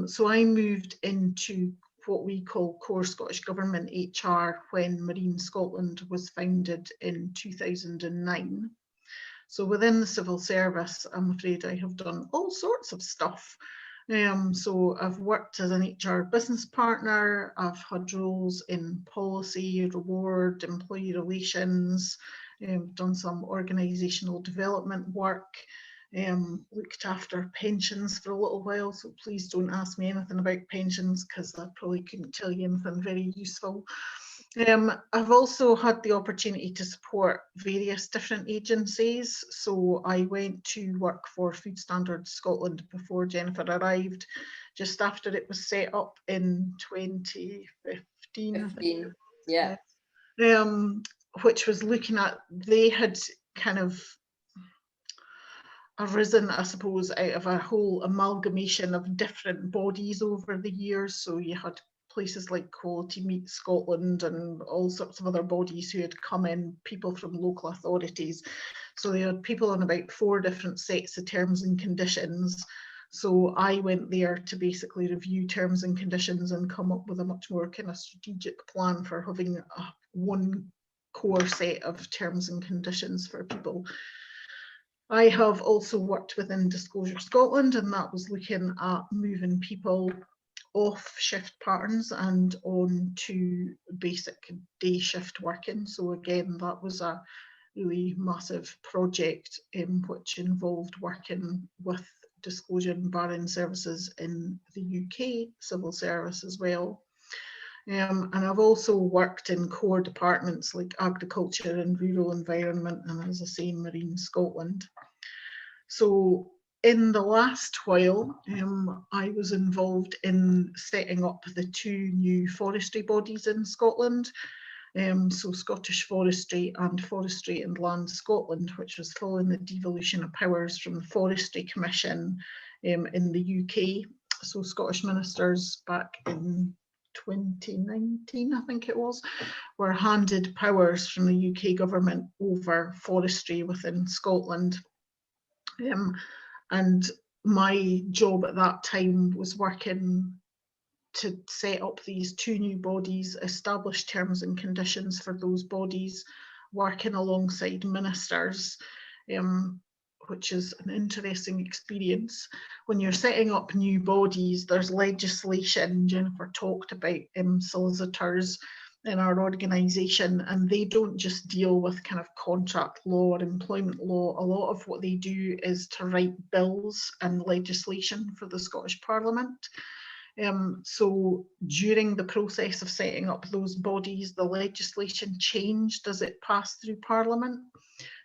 Speaker 2: So I moved into what we call Core Scottish Government HR when Marine Scotland was founded in 2009. So within the civil service, I'm afraid I have done all sorts of stuff. So I've worked as an HR business partner, I've had roles in policy, reward, employee relations, done some organisational development work, looked after pensions for a little while, so please don't ask me anything about pensions because I probably couldn't tell you anything very useful. I've also had the opportunity to support various different agencies. So I went to work for Food Standards Scotland before Jennifer arrived, just after it was set up in 2015, I think.
Speaker 4: Yeah.
Speaker 2: Which was looking at, they had kind of arisen, I suppose, out of a whole amalgamation of different bodies over the years. So you had places like Quality Meat Scotland and all sorts of other bodies who had come in, people from local authorities. So they had people on about 4 different sets of terms and conditions. So I went there to basically review terms and conditions and come up with a much more kind of strategic plan for having one core set of terms and conditions for people. I have also worked within Disclosure Scotland, and that was looking at moving people off shift patterns and on to basic day shift working. So again, that was a really massive project which involved working with disclosure and barring services in the UK civil service as well. And I've also worked in core departments like agriculture and rural environment, and as I say, Marine Scotland. So in the last while, I was involved in setting up the 2 new forestry bodies in Scotland. So Scottish Forestry and Forestry and Land Scotland, which was following the devolution of powers from the Forestry Commission in the UK. So Scottish ministers back in 2019, I think it was, were handed powers from the UK government over forestry within Scotland. And my job at that time was working to set up these 2 new bodies, establish terms and conditions for those bodies, working alongside ministers, which is an interesting experience. When you're setting up new bodies, there's legislation. Jennifer talked about solicitors in our organisation, and they don't just deal with kind of contract law or employment law. A lot of what they do is to write bills and legislation for the Scottish Parliament. So during the process of setting up those bodies, the legislation changed as it passed through Parliament.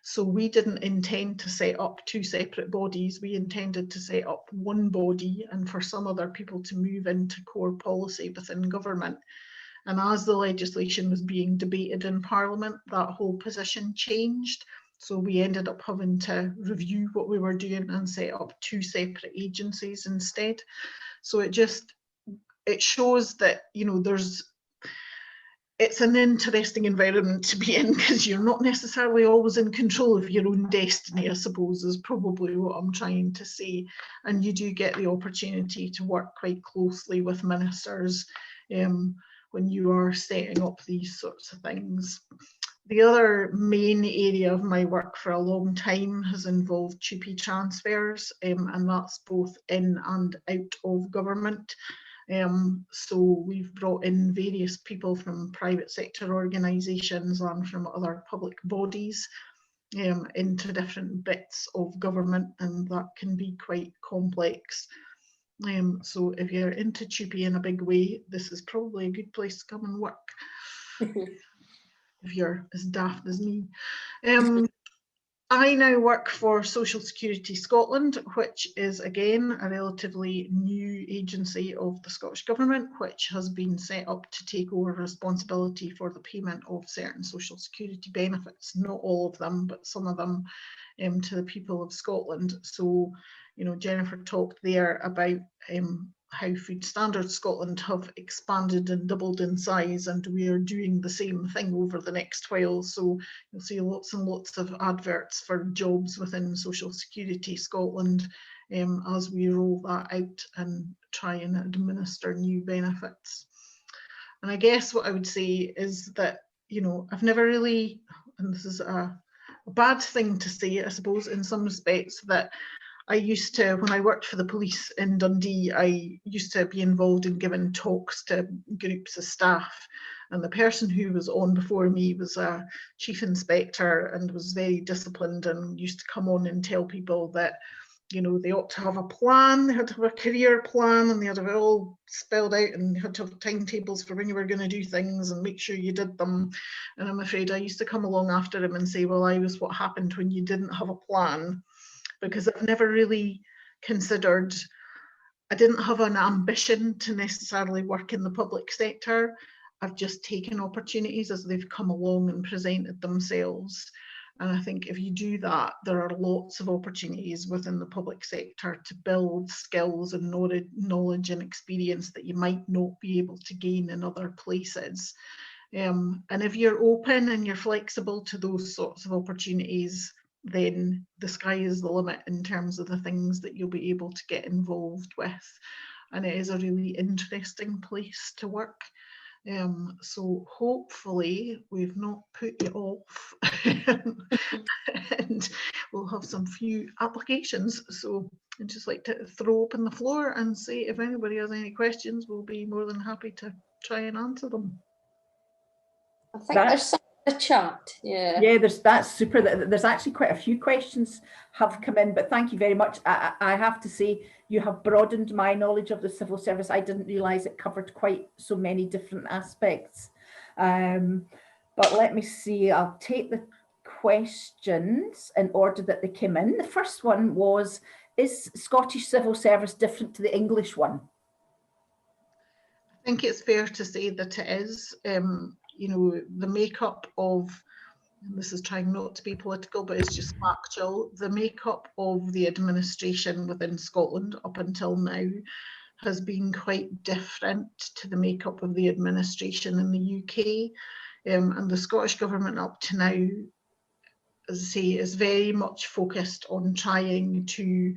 Speaker 2: So we didn't intend to set up 2 separate bodies. We intended to set up one body and for some other people to move into core policy within government. And as the legislation was being debated in Parliament, that whole position changed. So we ended up having to review what we were doing and set up 2 separate agencies instead. So it shows that, you know, it's an interesting environment to be in, because you're not necessarily always in control of your own destiny, I suppose, is probably what I'm trying to say. And you do get the opportunity to work quite closely with ministers when you are setting up these sorts of things. The other main area of my work for a long time has involved CIPD transfers, and that's both in and out of government. So we've brought in various people from private sector organisations and from other public bodies into different bits of government, and that can be quite complex. So if you're into CIPD in a big way, this is probably a good place to come and work. If you're as daft as me. I now work for Social Security Scotland, which is again a relatively new agency of the Scottish Government, which has been set up to take over responsibility for the payment of certain social security benefits, not all of them, but some of them, to the people of Scotland. So, you know, Jennifer talked there about how Food Standards Scotland have expanded and doubled in size, and we are doing the same thing over the next while. So you'll see lots and lots of adverts for jobs within Social Security Scotland as we roll that out and try and administer new benefits. And I guess what I would say is that, you know, I've never really, and this is a bad thing to say, I suppose, in some respects, that I used to, when I worked for the police in Dundee, I used to be involved in giving talks to groups of staff. And the person who was on before me was a chief inspector and was very disciplined and used to come on and tell people that you know, they ought to have a plan, they had to have a career plan, and they had to have it all spelled out, and you had to have timetables for when you were going to do things and make sure you did them. And I'm afraid I used to come along after him and say, well, I was what happened when you didn't have a plan, because I've never really considered, I didn't have an ambition to necessarily work in the public sector. I've just taken opportunities as they've come along and presented themselves. And I think if you do that, there are lots of opportunities within the public sector to build skills and knowledge and experience that you might not be able to gain in other places. And if you're open and you're flexible to those sorts of opportunities, then the sky is the limit in terms of the things that you'll be able to get involved with. And it is a really interesting place to work. So hopefully we've not put you off and we'll have some few applications. So I'd just like to throw open the floor and say if anybody has any questions, we'll be more than happy to try and answer them.
Speaker 4: I think there's some in the chat.
Speaker 1: Yeah, that's super. There's actually quite a few questions have come in, but thank you very much. I have to say you have broadened my knowledge of the civil service. I didn't realise it covered quite so many different aspects. But let me see, I'll take the questions in order that they came in. The first one was, is Scottish civil service different to the English one?
Speaker 2: I think it's fair to say that it is. You know, the makeup of, and this is trying not to be political, but it's just factual, the makeup of the administration within Scotland up until now has been quite different to the makeup of the administration in the UK. And the Scottish Government up to now, as I say, is very much focused on trying to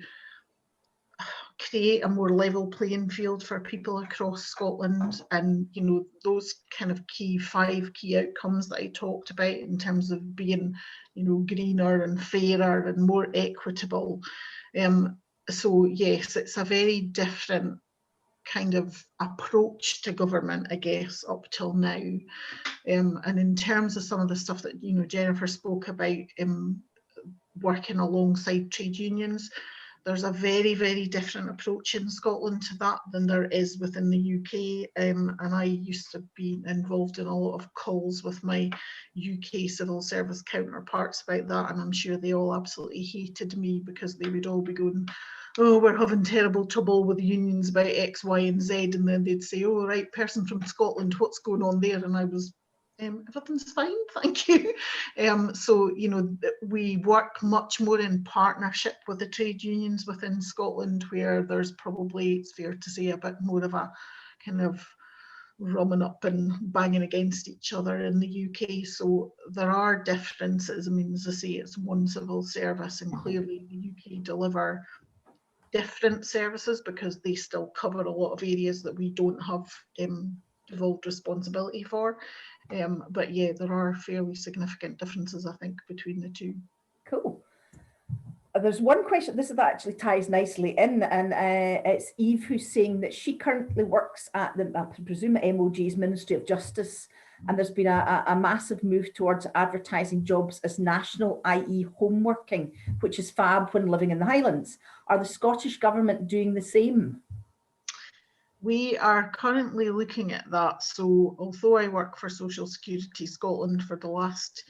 Speaker 2: create a more level playing field for people across Scotland. And you know, those kind of five key outcomes that I talked about in terms of being, you know, greener and fairer and more equitable. So yes, it's a very different kind of approach to government, I guess, up till now. And in terms of some of the stuff that, you know, Jennifer spoke about, working alongside trade unions, there's a very, very different approach in Scotland to that than there is within the UK. And I used to be involved in a lot of calls with my UK civil service counterparts about that. And I'm sure they all absolutely hated me because they would all be going, oh, we're having terrible trouble with the unions about X, Y, and Z. And then they'd say, oh, right, person from Scotland, what's going on there? And I was, everything's fine, thank you. So, you know, we work much more in partnership with the trade unions within Scotland, where there's probably, it's fair to say, a bit more of a kind of rumming up and banging against each other in the UK. So there are differences. I mean, as I say, it's one civil service, and clearly the UK deliver different services because they still cover a lot of areas that we don't have devolved responsibility for. But yeah, there are fairly significant differences, I think, between the two.
Speaker 1: Cool. There's one question, this is actually ties nicely in, and it's Eve who's saying that she currently works at the, I presume, MOJ's Ministry of Justice, and there's been a massive move towards advertising jobs as national, i.e. home working, which is fab when living in the Highlands. Are the Scottish Government doing the same?
Speaker 2: We are currently looking at that. So although I work for Social Security Scotland for the last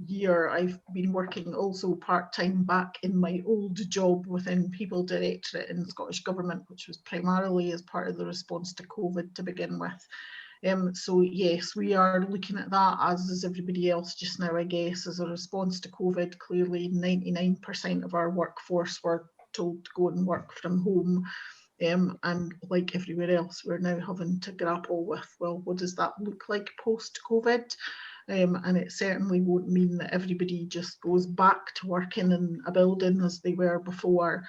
Speaker 2: year, I've been working also part-time back in my old job within People Directorate in the Scottish Government, which was primarily as part of the response to COVID to begin with. So yes, we are looking at that, as is everybody else just now, I guess, as a response to COVID. Clearly 99% of our workforce were told to go and work from home. And like everywhere else, we're now having to grapple with, well, what does that look like post-COVID? And it certainly won't mean that everybody just goes back to working in a building as they were before.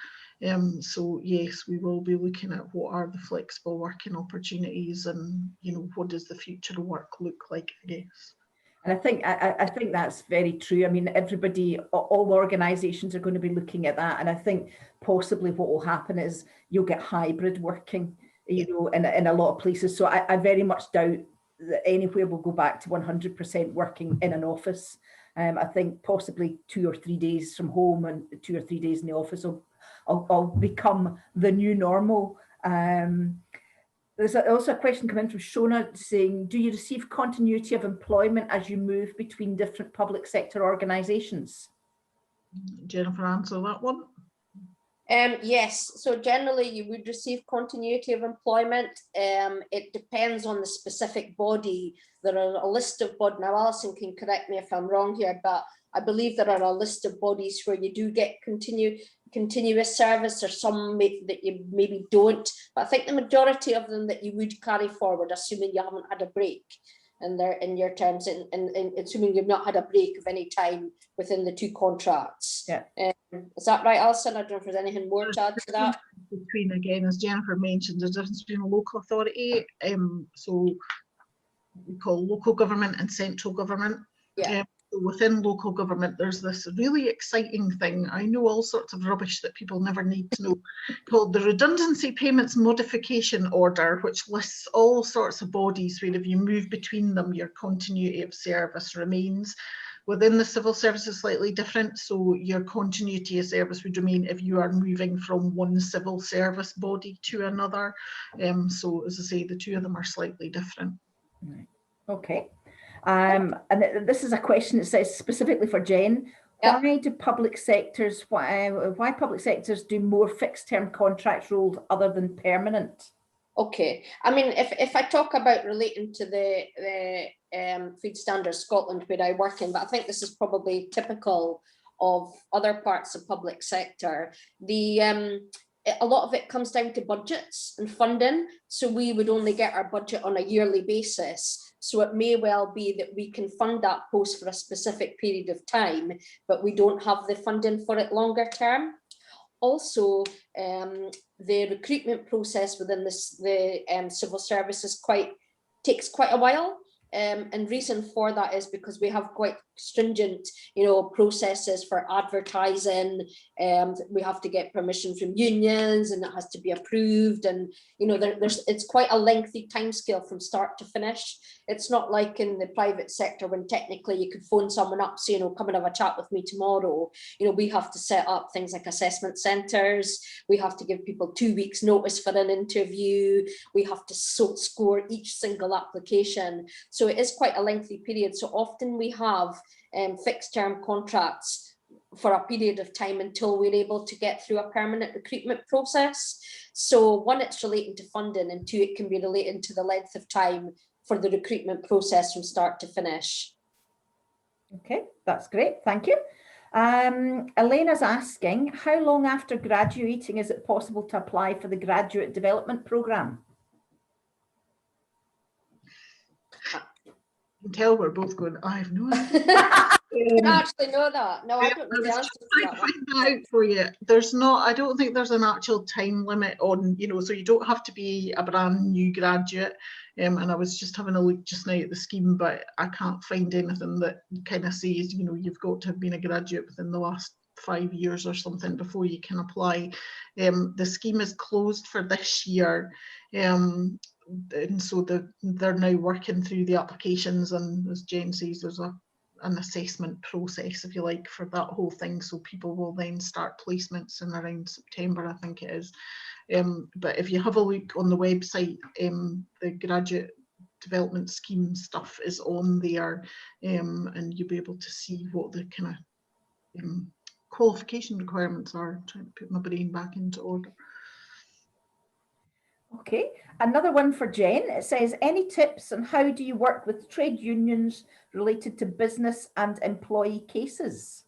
Speaker 2: So yes, we will be looking at what are the flexible working opportunities, and you know, what does the future of work look like, I guess.
Speaker 1: And I think that's very true. I mean, everybody, all organisations are going to be looking at that, and I think possibly what will happen is you'll get hybrid working, you know, in a lot of places. So I very much doubt that anywhere will go back to 100% working in an office. I think possibly 2 or 3 days from home and 2 or 3 days in the office become the new normal. There's also a question coming in from Shona saying, do you receive continuity of employment as you move between different public sector organisations?
Speaker 2: Jennifer, answer that one.
Speaker 4: Yes, so generally you would receive continuity of employment. It depends on the specific body. There are a list of bodies, now Alison can correct me if I'm wrong here, but I believe there are a list of bodies where you do get continuous service, or some that you maybe don't, but I think the majority of them that you would carry forward, assuming you haven't had a break in your terms, and assuming you've not had a break of any time within the 2 contracts.
Speaker 1: Yeah.
Speaker 4: Is that right, Alison? I don't know if there's anything more to add to that.
Speaker 2: Between, again, as Jennifer mentioned, there's a difference between a local authority, so we call local government and central government.
Speaker 4: Yeah.
Speaker 2: Within local government, there's this really exciting thing. I know all sorts of rubbish that people never need to know, called the Redundancy Payments Modification Order, which lists all sorts of bodies where if you move between them, your continuity of service remains. Within the civil service is slightly different, so your continuity of service would remain if you are moving from one civil service body to another. So as I say, the 2 of them are slightly different.
Speaker 1: Okay. And this is a question that says specifically for Jen.
Speaker 4: Yep.
Speaker 1: Why public sectors do more fixed term contract roles other than permanent?
Speaker 4: Okay, I mean, if I talk about relating to the Food Standards Scotland where I work in, but I think this is probably typical of other parts of public sector, a lot of it comes down to budgets and funding. So we would only get our budget on a yearly basis. So it may well be that we can fund that post for a specific period of time, but we don't have the funding for it longer term. Also, the recruitment process within the civil service takes quite a while. And reason for that is because we have quite stringent, processes for advertising. We have to get permission from unions, and it has to be approved. And it's quite a lengthy timescale from start to finish. It's not like in the private sector when technically you could phone someone up, say, come and have a chat with me tomorrow. We have to set up things like assessment centres. We have to give people 2 weeks notice for an interview. We have to score each single application. So it is quite a lengthy period. So often we have fixed term contracts for a period of time until we're able to get through a permanent recruitment process. So 1, it's relating to funding, and 2, it can be related to the length of time for the recruitment process from start to finish.
Speaker 1: Okay, that's great, thank you. Elena's asking, how long after graduating is it possible to apply for the graduate development programme?
Speaker 2: You can tell we're both going, I have no idea.
Speaker 4: I don't actually know that. No, I don't know the answer to that.
Speaker 2: Find that out for you. There's not, I don't think there's an actual time limit on, so you don't have to be a brand new graduate. And I was just having a look just now at the scheme, but I can't find anything that kind of says, you've got to have been a graduate within the last 5 years or something before you can apply. The scheme is closed for this year. And so they're now working through the applications, and as Jen says, there's an assessment process, if you like, for that whole thing. So people will then start placements in around September, I think it is. But if you have a look on the website, the graduate development scheme stuff is on there, and you'll be able to see what the kind of qualification requirements are. I'm trying to put my brain back into order.
Speaker 1: Okay, another one for Jen. It says, any tips on how do you work with trade unions related to business and employee cases?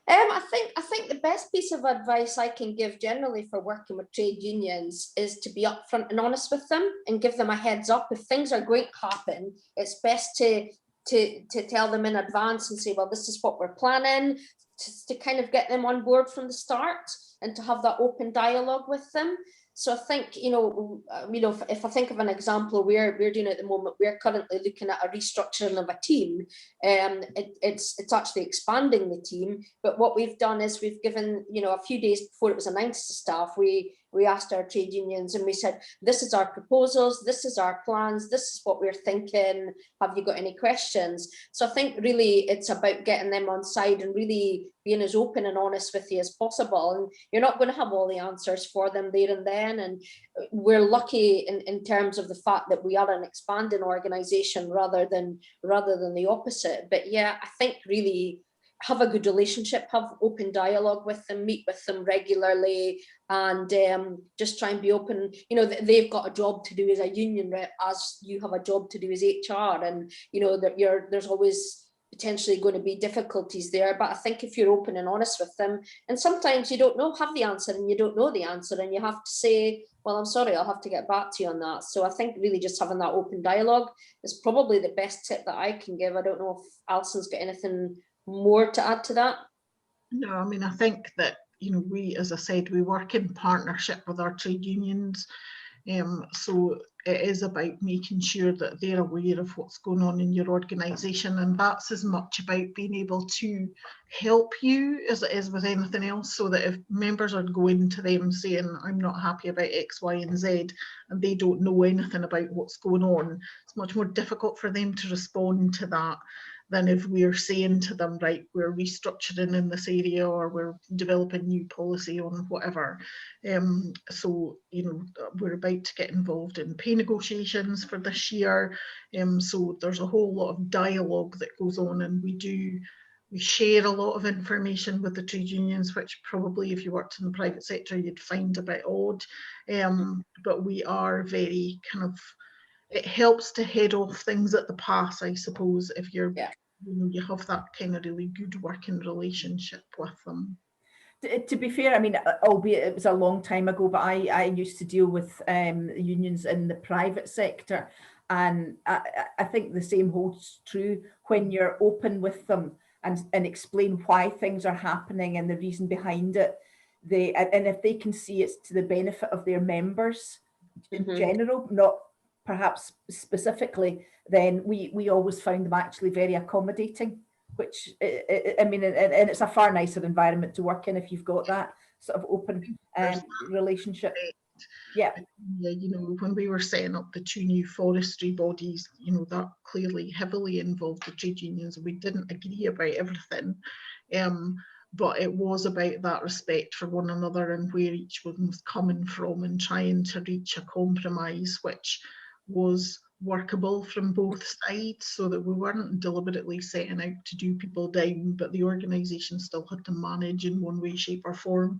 Speaker 4: I think the best piece of advice I can give generally for working with trade unions is to be upfront and honest with them and give them a heads up. If things are going to happen, it's best to tell them in advance and say, well, this is what we're planning, to kind of get them on board from the start and to have that open dialogue with them. So I think, if I think of an example we're doing at the moment, we're currently looking at a restructuring of a team. It's actually expanding the team. But what we've done is we've given, a few days before it was announced to staff, we we asked our trade unions and we said, this is our proposals, this is our plans, this is what we're thinking, have you got any questions? So I think really it's about getting them on side and really being as open and honest with you as possible. And you're not going to have all the answers for them there and then. And we're lucky in terms of the fact that we are an expanding organisation rather than the opposite. But yeah, I think really have a good relationship, have open dialogue with them, meet with them regularly, and just try and be open. You know, they've got a job to do as a union rep, as you have a job to do as HR, and you know that there's always potentially going to be difficulties there. But I think if you're open and honest with them, and sometimes you don't have the answer and you don't know the answer, and you have to say, well, I'm sorry, I'll have to get back to you on that. So I think really just having that open dialogue is probably the best tip that I can give. I don't know if Alison's got anything more to add to that.
Speaker 2: No, I mean, I think that, you know, we, as I said, we work in partnership with our trade unions. So it is about making sure that they're aware of what's going on in your organisation, and that's as much about being able to help you as it is with anything else, so that if members are going to them saying, I'm not happy about X, Y and Z, and they don't know anything about what's going on, it's much more difficult for them to respond to that than if we're saying to them, right, we're restructuring in this area, or we're developing new policy on whatever. So, you know, we're about to get involved in pay negotiations for this year. So there's a whole lot of dialogue that goes on, and we share a lot of information with the trade unions, which probably if you worked in the private sector, you'd find a bit odd. But we are very kind of, it helps to head off things at the pass, I suppose, if you're, you know, you have that kind of really good working relationship with them.
Speaker 1: To be fair, I mean, albeit it was a long time ago, but I used to deal with unions in the private sector, and I think the same holds true when you're open with them and explain why things are happening and the reason behind it. And if they can see it's to the benefit of their members in general, not perhaps specifically, then we always found them actually very accommodating, which I mean, and it's a far nicer environment to work in if you've got that sort of open relationship. Yeah,
Speaker 2: you know, when we were setting up the 2 new forestry bodies, you know, that clearly heavily involved the trade unions. We didn't agree about everything, but it was about that respect for one another and where each one was coming from, and trying to reach a compromise which was workable from both sides, so that we weren't deliberately setting out to do people down, but the organisation still had to manage in one way, shape or form.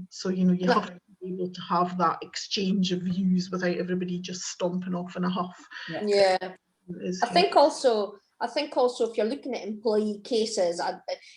Speaker 2: So, you know, you have to be able to have that exchange of views without everybody just stomping off in a huff.
Speaker 4: Yeah. I think also if you're looking at employee cases,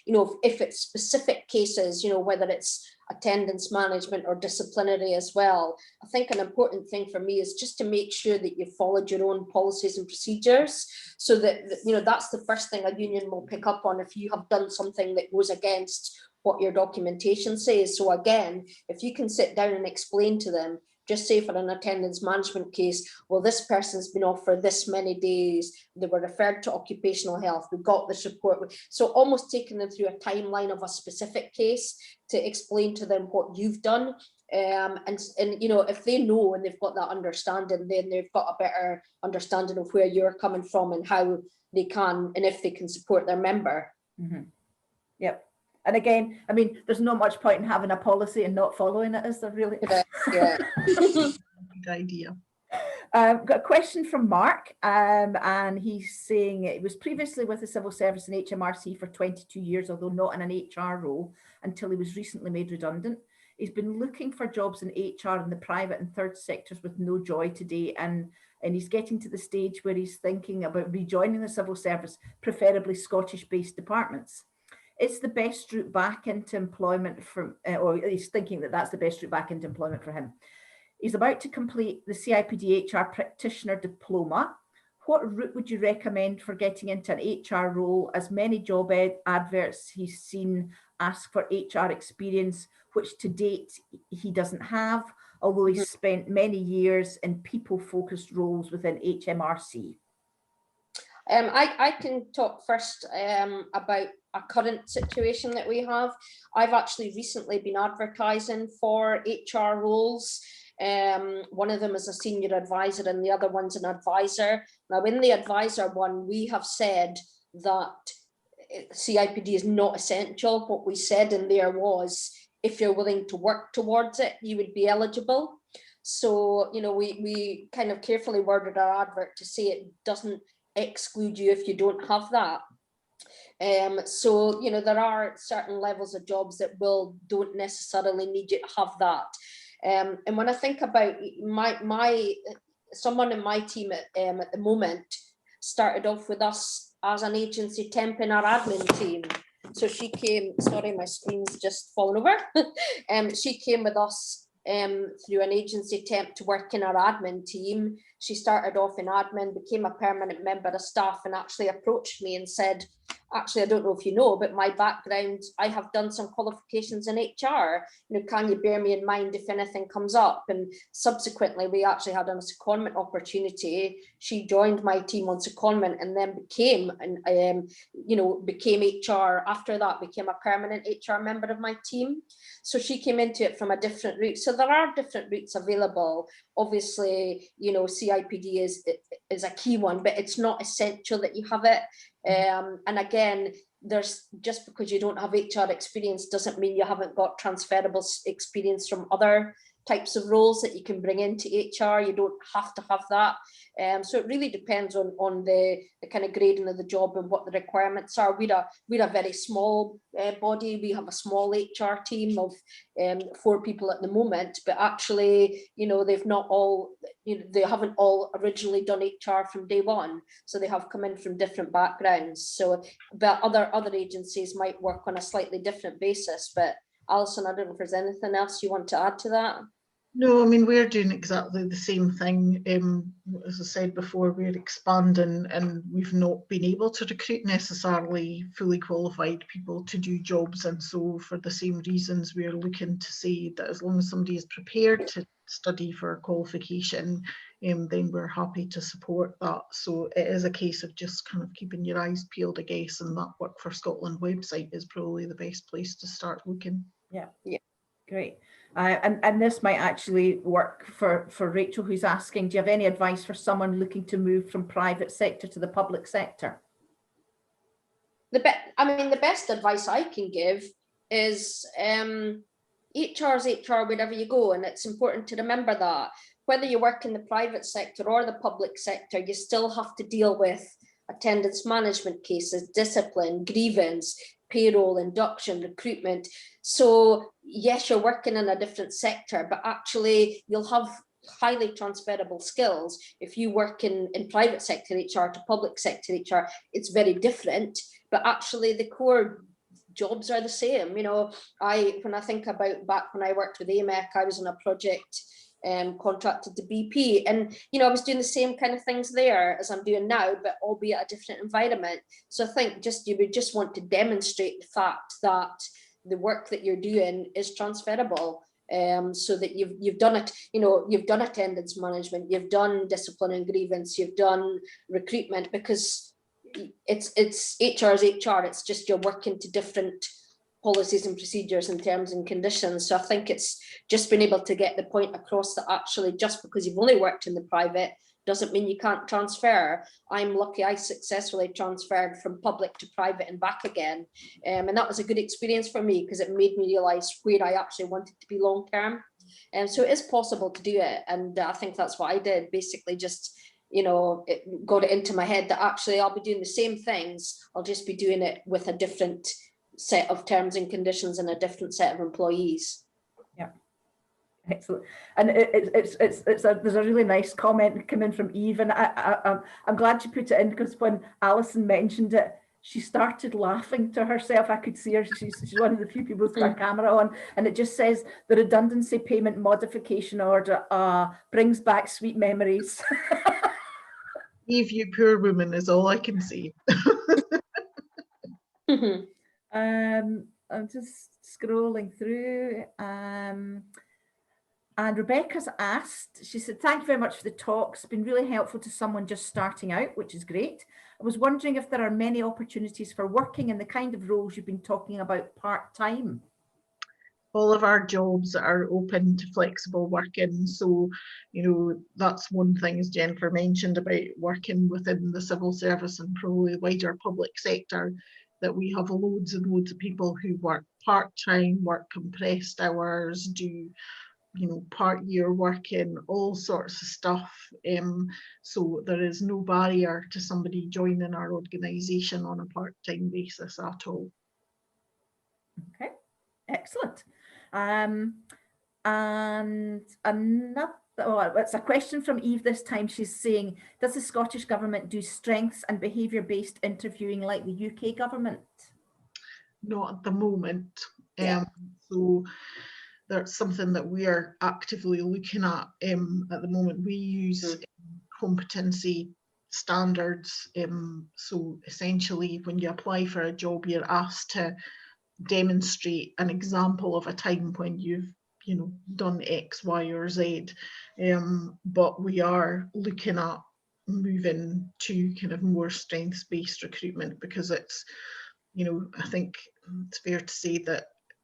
Speaker 4: you know, if it's specific cases, you know, whether it's attendance management or disciplinary as well, I think an important thing for me is just to make sure that you've followed your own policies and procedures, so that, you know, that's the first thing a union will pick up on if you have done something that goes against what your documentation says. So again, if you can sit down and explain to them, just say for an attendance management case, well, this person's been off for this many days, they were referred to occupational health, we got this report. So almost taking them through a timeline of a specific case to explain to them what you've done. And you know, if they know and they've got that understanding, then they've got a better understanding of where you're coming from and how they can, and if they can support their member.
Speaker 1: Yep. And again, I mean, there's not much point in having a policy and not following it, is there really?
Speaker 4: Yeah.
Speaker 2: Good idea.
Speaker 1: Got a question from Mark, and he's saying it was previously with the civil service and HMRC for 22 years, although not in an HR role, until he was recently made redundant. He's been looking for jobs in HR in the private and third sectors with no joy today, and he's getting to the stage where he's thinking about rejoining the civil service, preferably Scottish-based departments. It's the best route back into employment or he's thinking that that's the best route back into employment for him. He's about to complete the CIPD HR practitioner diploma. What route would you recommend for getting into an HR role, as many job adverts he's seen ask for HR experience, which to date he doesn't have, although he's spent many years in people-focused roles within HMRC?
Speaker 4: I can talk first about a current situation that we have. I've actually recently been advertising for HR roles. One of them is a senior advisor and the other one's an advisor. Now in the advisor one, we have said that CIPD is not essential. What we said in there was, if you're willing to work towards it, you would be eligible. So, you know, we kind of carefully worded our advert to say it doesn't exclude you if you don't have that. So, you know, there are certain levels of jobs that don't necessarily need you to have that. And when I think about someone in my team at the moment started off with us as an agency temp in our admin team. So she came, sorry, my screen's just fallen over. She came with us through an agency temp to work in our admin team. She started off in admin, became a permanent member of staff, and actually approached me and said, actually, I don't know if you know, but my background, I have done some qualifications in HR. You know, can you bear me in mind if anything comes up? And subsequently, we actually had a secondment opportunity. She joined my team on secondment and then became HR. After that, became a permanent HR member of my team. So she came into it from a different route. So there are different routes available. Obviously, you know, CIPD is a key one, but it's not essential that you have it. And again, just because you don't have HR experience doesn't mean you haven't got transferable experience from other types of roles that you can bring into HR. You don't have to have that. So it really depends on the kind of grading of the job and what the requirements are. We're a very small body. We have a small HR team of 4 people at the moment, but actually, you know, they've not all, you know, they haven't all originally done HR from day one. So they have come in from different backgrounds. So, but other agencies might work on a slightly different basis. But Alison, I don't know if there's anything else you want to add to that.
Speaker 2: No, I mean, we're doing exactly the same thing. As I said before, we're expanding and we've not been able to recruit necessarily fully qualified people to do jobs. And so for the same reasons, we're looking to say that as long as somebody is prepared to study for a qualification, then we're happy to support that. So it is a case of just kind of keeping your eyes peeled, I guess, and that Work for Scotland website is probably the best place to start looking.
Speaker 1: Yeah.
Speaker 4: Yeah.
Speaker 1: Great. And this might actually work for Rachel, who's asking, do you have any advice for someone looking to move from private sector to the public sector?
Speaker 4: The best advice I can give is HR is HR wherever you go, and it's important to remember that whether you work in the private sector or the public sector, you still have to deal with attendance management cases, discipline, grievance, payroll, induction, recruitment. So yes, you're working in a different sector, but actually you'll have highly transferable skills. If you work in private sector HR to public sector HR, it's very different, but actually the core jobs are the same. You know, when I think about back when I worked with AMEC, I was on a project contracted to BP, and you know, I was doing the same kind of things there as I'm doing now, but albeit a different environment. So I think you would just want to demonstrate the fact that the work that you're doing is transferable, so that you've done it. You know, you've done attendance management, you've done discipline and grievance, you've done recruitment, because it's HR's HR. It's just you're working to different policies and procedures and terms and conditions. So I think it's just been able to get the point across that actually just because you've only worked in the private doesn't mean you can't transfer. I'm lucky I successfully transferred from public to private and back again. And that was a good experience for me because it made me realise where I actually wanted to be long term. And so it is possible to do it. And I think that's what I did, basically just, you know, got it into my head that actually I'll be doing the same things. I'll just be doing it with a different set of terms and conditions and a different set of employees.
Speaker 1: Yeah, excellent. And there's a really nice comment coming from Eve, and I'm glad you put it in, because when Alison mentioned it, she started laughing to herself. I could see her. She's one of the few people who's got a camera on, and it just says the redundancy payment modification order brings back sweet memories.
Speaker 2: Eve, you poor woman, is all I can see.
Speaker 1: I'm just scrolling through. And Rebecca's asked, she said, thank you very much for the talk. It's been really helpful to someone just starting out, which is great. I was wondering if there are many opportunities for working in the kind of roles you've been talking about part-time.
Speaker 2: All of our jobs are open to flexible working. So, you know, that's one thing, as Jennifer mentioned, about working within the civil service and probably wider public sector, that we have loads and loads of people who work part-time, work compressed hours, do, you know, part-year working, all sorts of stuff. So there is no barrier to somebody joining our organisation on a part-time basis at all.
Speaker 1: Okay, excellent. And another, oh, it's a question from Eve this time. She's saying, does the Scottish Government do strengths and behaviour-based interviewing like the UK government?
Speaker 2: Not at the moment.
Speaker 4: Yeah.
Speaker 2: So that's something that we are actively looking at the moment. We use competency standards. So essentially, when you apply for a job, you're asked to demonstrate an example of a time when you've, you know, done X, Y, or Z. But we are looking at moving to kind of more strengths-based recruitment, because it's, you know, I think it's fair to say that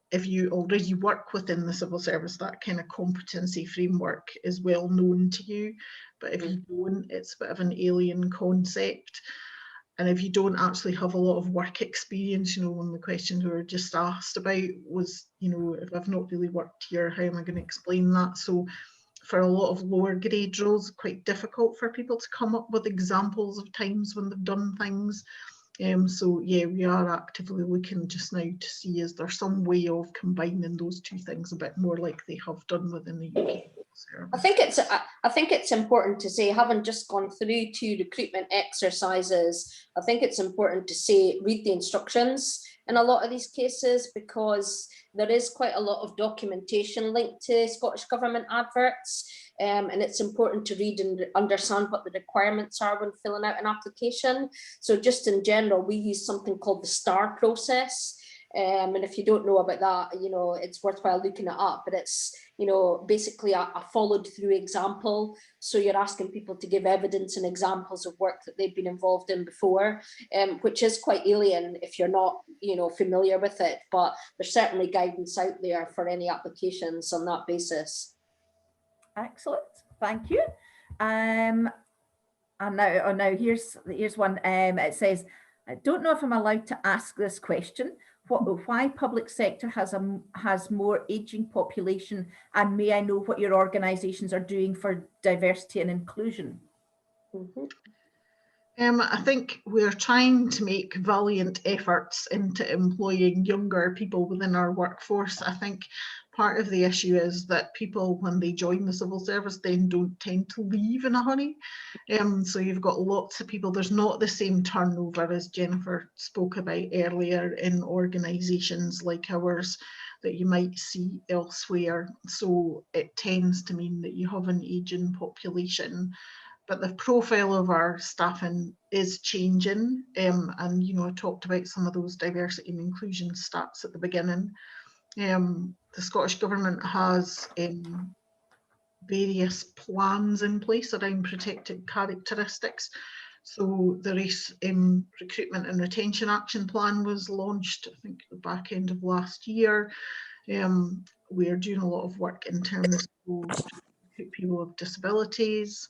Speaker 2: if you already work within the civil service, that kind of competency framework is well known to you. But if you don't, it's a bit of an alien concept. And if you don't actually have a lot of work experience, you know, one of the questions we were just asked about was, you know, if I've not really worked here, how am I going to explain that? So for a lot of lower grade roles, quite difficult for people to come up with examples of times when they've done things. So yeah, we are actively looking just now to see, is there some way of combining those two things a bit more like they have done within the UK service.
Speaker 4: I think it's important to say, having just gone through 2 recruitment exercises, I think it's important to say, read the instructions in a lot of these cases, because there is quite a lot of documentation linked to Scottish Government adverts. And it's important to read and understand what the requirements are when filling out an application. So just in general, we use something called the STAR process. And if you don't know about that, you know, it's worthwhile looking it up. But it's, you know, basically a followed through example. So you're asking people to give evidence and examples of work that they've been involved in before, which is quite alien if you're not, you know, familiar with it. But there's certainly guidance out there for any applications on that basis.
Speaker 1: Excellent, thank you. And now here's one. It says, I don't know if I'm allowed to ask this question. Why public sector has more aging population, and may I know what your organisations are doing for diversity and inclusion?
Speaker 2: I think we're trying to make valiant efforts into employing younger people within our workforce. I think part of the issue is that people, when they join the civil service, then don't tend to leave in a hurry. So you've got lots of people, there's not the same turnover as Jennifer spoke about earlier in organisations like ours that you might see elsewhere. So it tends to mean that you have an ageing population. But the profile of our staffing is changing. And, you know, I talked about some of those diversity and inclusion stats at the beginning. The Scottish Government has various plans in place around protected characteristics. So the Race Recruitment and Retention Action Plan was launched, I think, at the back end of last year. We're doing a lot of work in terms of people with disabilities.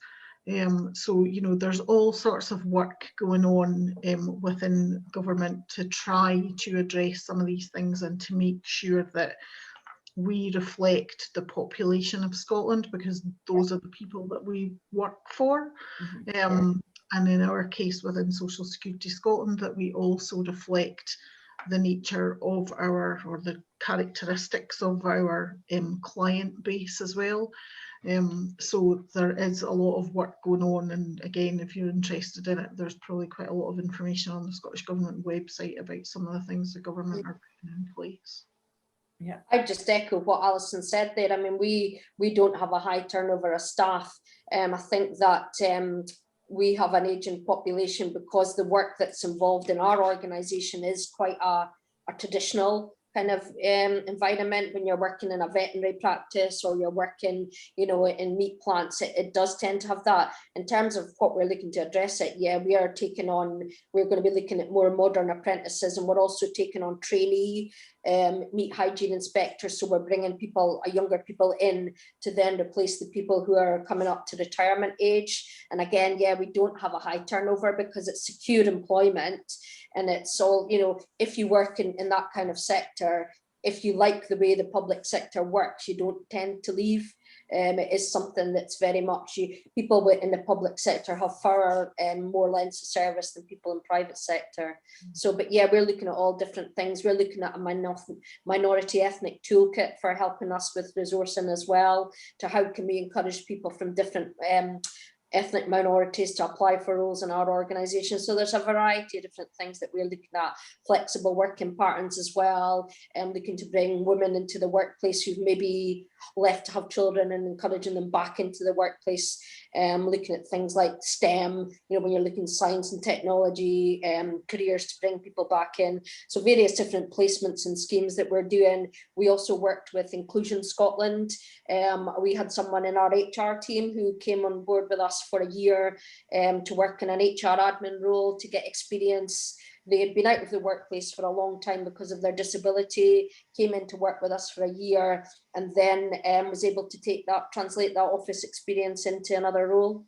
Speaker 2: So, you know, there's all sorts of work going on within government to try to address some of these things and to make sure that we reflect the population of Scotland, because those are the people that we work for. And in our case within Social Security Scotland, that we also reflect the nature of our, or the characteristics of our client base as well. So there is a lot of work going on, and again, if you're interested in it, there's probably quite a lot of information on the Scottish Government website about some of the things the government are putting in place.
Speaker 1: Yeah,
Speaker 4: I just echo what Alison said there. I mean, we don't have a high turnover of staff. I think that we have an ageing population because the work that's involved in our organisation is quite a traditional kind of environment when you're working in a veterinary practice or you're working, you know, in meat plants. It does tend to have that. In terms of what we're looking to address it, yeah, we are taking on, we're going to be looking at more modern apprentices, and we're also taking on trainee meat hygiene inspectors. So we're bringing people, younger people in to then replace the people who are coming up to retirement age. And again, yeah, we don't have a high turnover because it's secure employment. And it's all, you know, if you work in that kind of sector, if you like the way the public sector works, you don't tend to leave. It is something that's very much, people in the public sector have far more lengths of service than people in private sector. So, but yeah, we're looking at all different things. We're looking at a minority ethnic toolkit for helping us with resourcing as well, to how can we encourage people from different ethnic minorities to apply for roles in our organisation. So there's a variety of different things that we're looking at. Flexible working patterns as well, and looking to bring women into the workplace who've maybe left to have children and encouraging them back into the workplace. Looking at things like STEM, you know, when you're looking at science and technology, careers to bring people back in. So various different placements and schemes that we're doing. We also worked with Inclusion Scotland. We had someone in our HR team who came on board with us for a year to work in an HR admin role to get experience. They had been out of the workplace for a long time because of their disability, came in to work with us for a year, and then was able to translate that office experience into another role.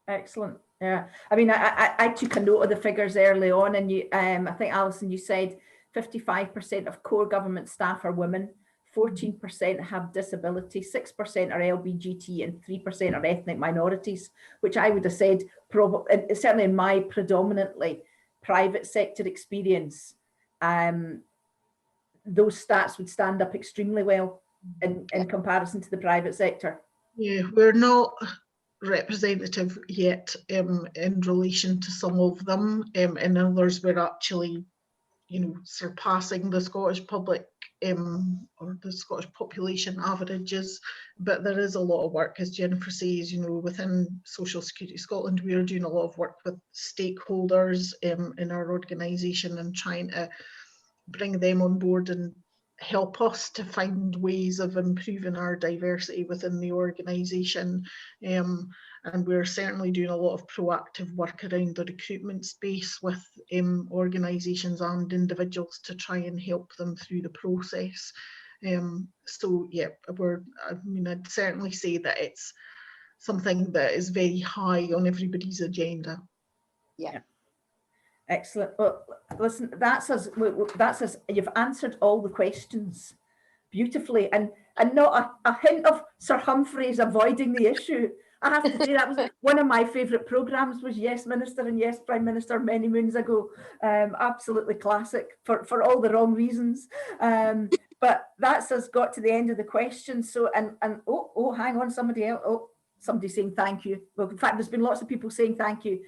Speaker 1: Excellent. Yeah, I mean, I took a note of the figures early on, and you, I think, Alison, you said 55% of core government staff are women, 14% have disability, 6% are LBGT, and 3% are ethnic minorities, which I would have said probably, certainly in my predominantly private sector experience, those stats would stand up extremely well in comparison to the private sector.
Speaker 2: Yeah, we're not representative yet in relation to some of them. In others, we're actually, you know, surpassing the Scottish public or the Scottish population averages. But there is a lot of work, as Jennifer says, you know, within Social Security Scotland, we are doing a lot of work with stakeholders in our organisation and trying to bring them on board and help us to find ways of improving our diversity within the organisation. And we're certainly doing a lot of proactive work around the recruitment space with organisations and individuals to try and help them through the process. So yeah, I'd certainly say that it's something that is very high on everybody's agenda.
Speaker 4: Yeah.
Speaker 1: Excellent. Well, listen, that's us. You've answered all the questions beautifully, and not a hint of Sir Humphreys avoiding the issue. I have to say that was one of my favourite programmes, was Yes Minister and Yes Prime Minister many moons ago. Absolutely classic for all the wrong reasons. But that's us got to the end of the questions. So and oh, hang on, somebody else. Oh, somebody's saying thank you. Well, in fact, there's been lots of people saying thank you.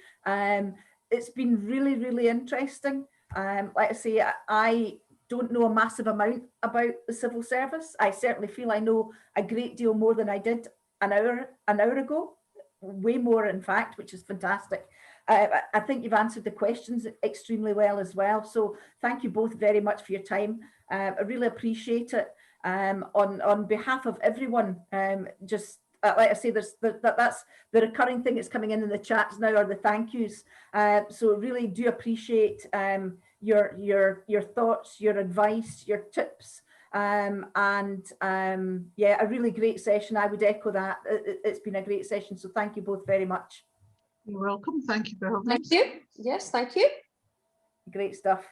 Speaker 1: It's been really, really interesting. Like I say, I don't know a massive amount about the civil service. I certainly feel I know a great deal more than I did an hour ago, way more in fact, which is fantastic. I think you've answered the questions extremely well as well. So thank you both very much for your time. I really appreciate it. On behalf of everyone, just like I say, that's the recurring thing that's coming in the chats now, are the thank yous. So really do appreciate your thoughts, your advice, your tips, yeah, a really great session. I would echo that. It's been a great session. So thank you both very much.
Speaker 2: You're welcome. Thank you for having us.
Speaker 4: Thank you. Yes, thank you.
Speaker 1: Great stuff.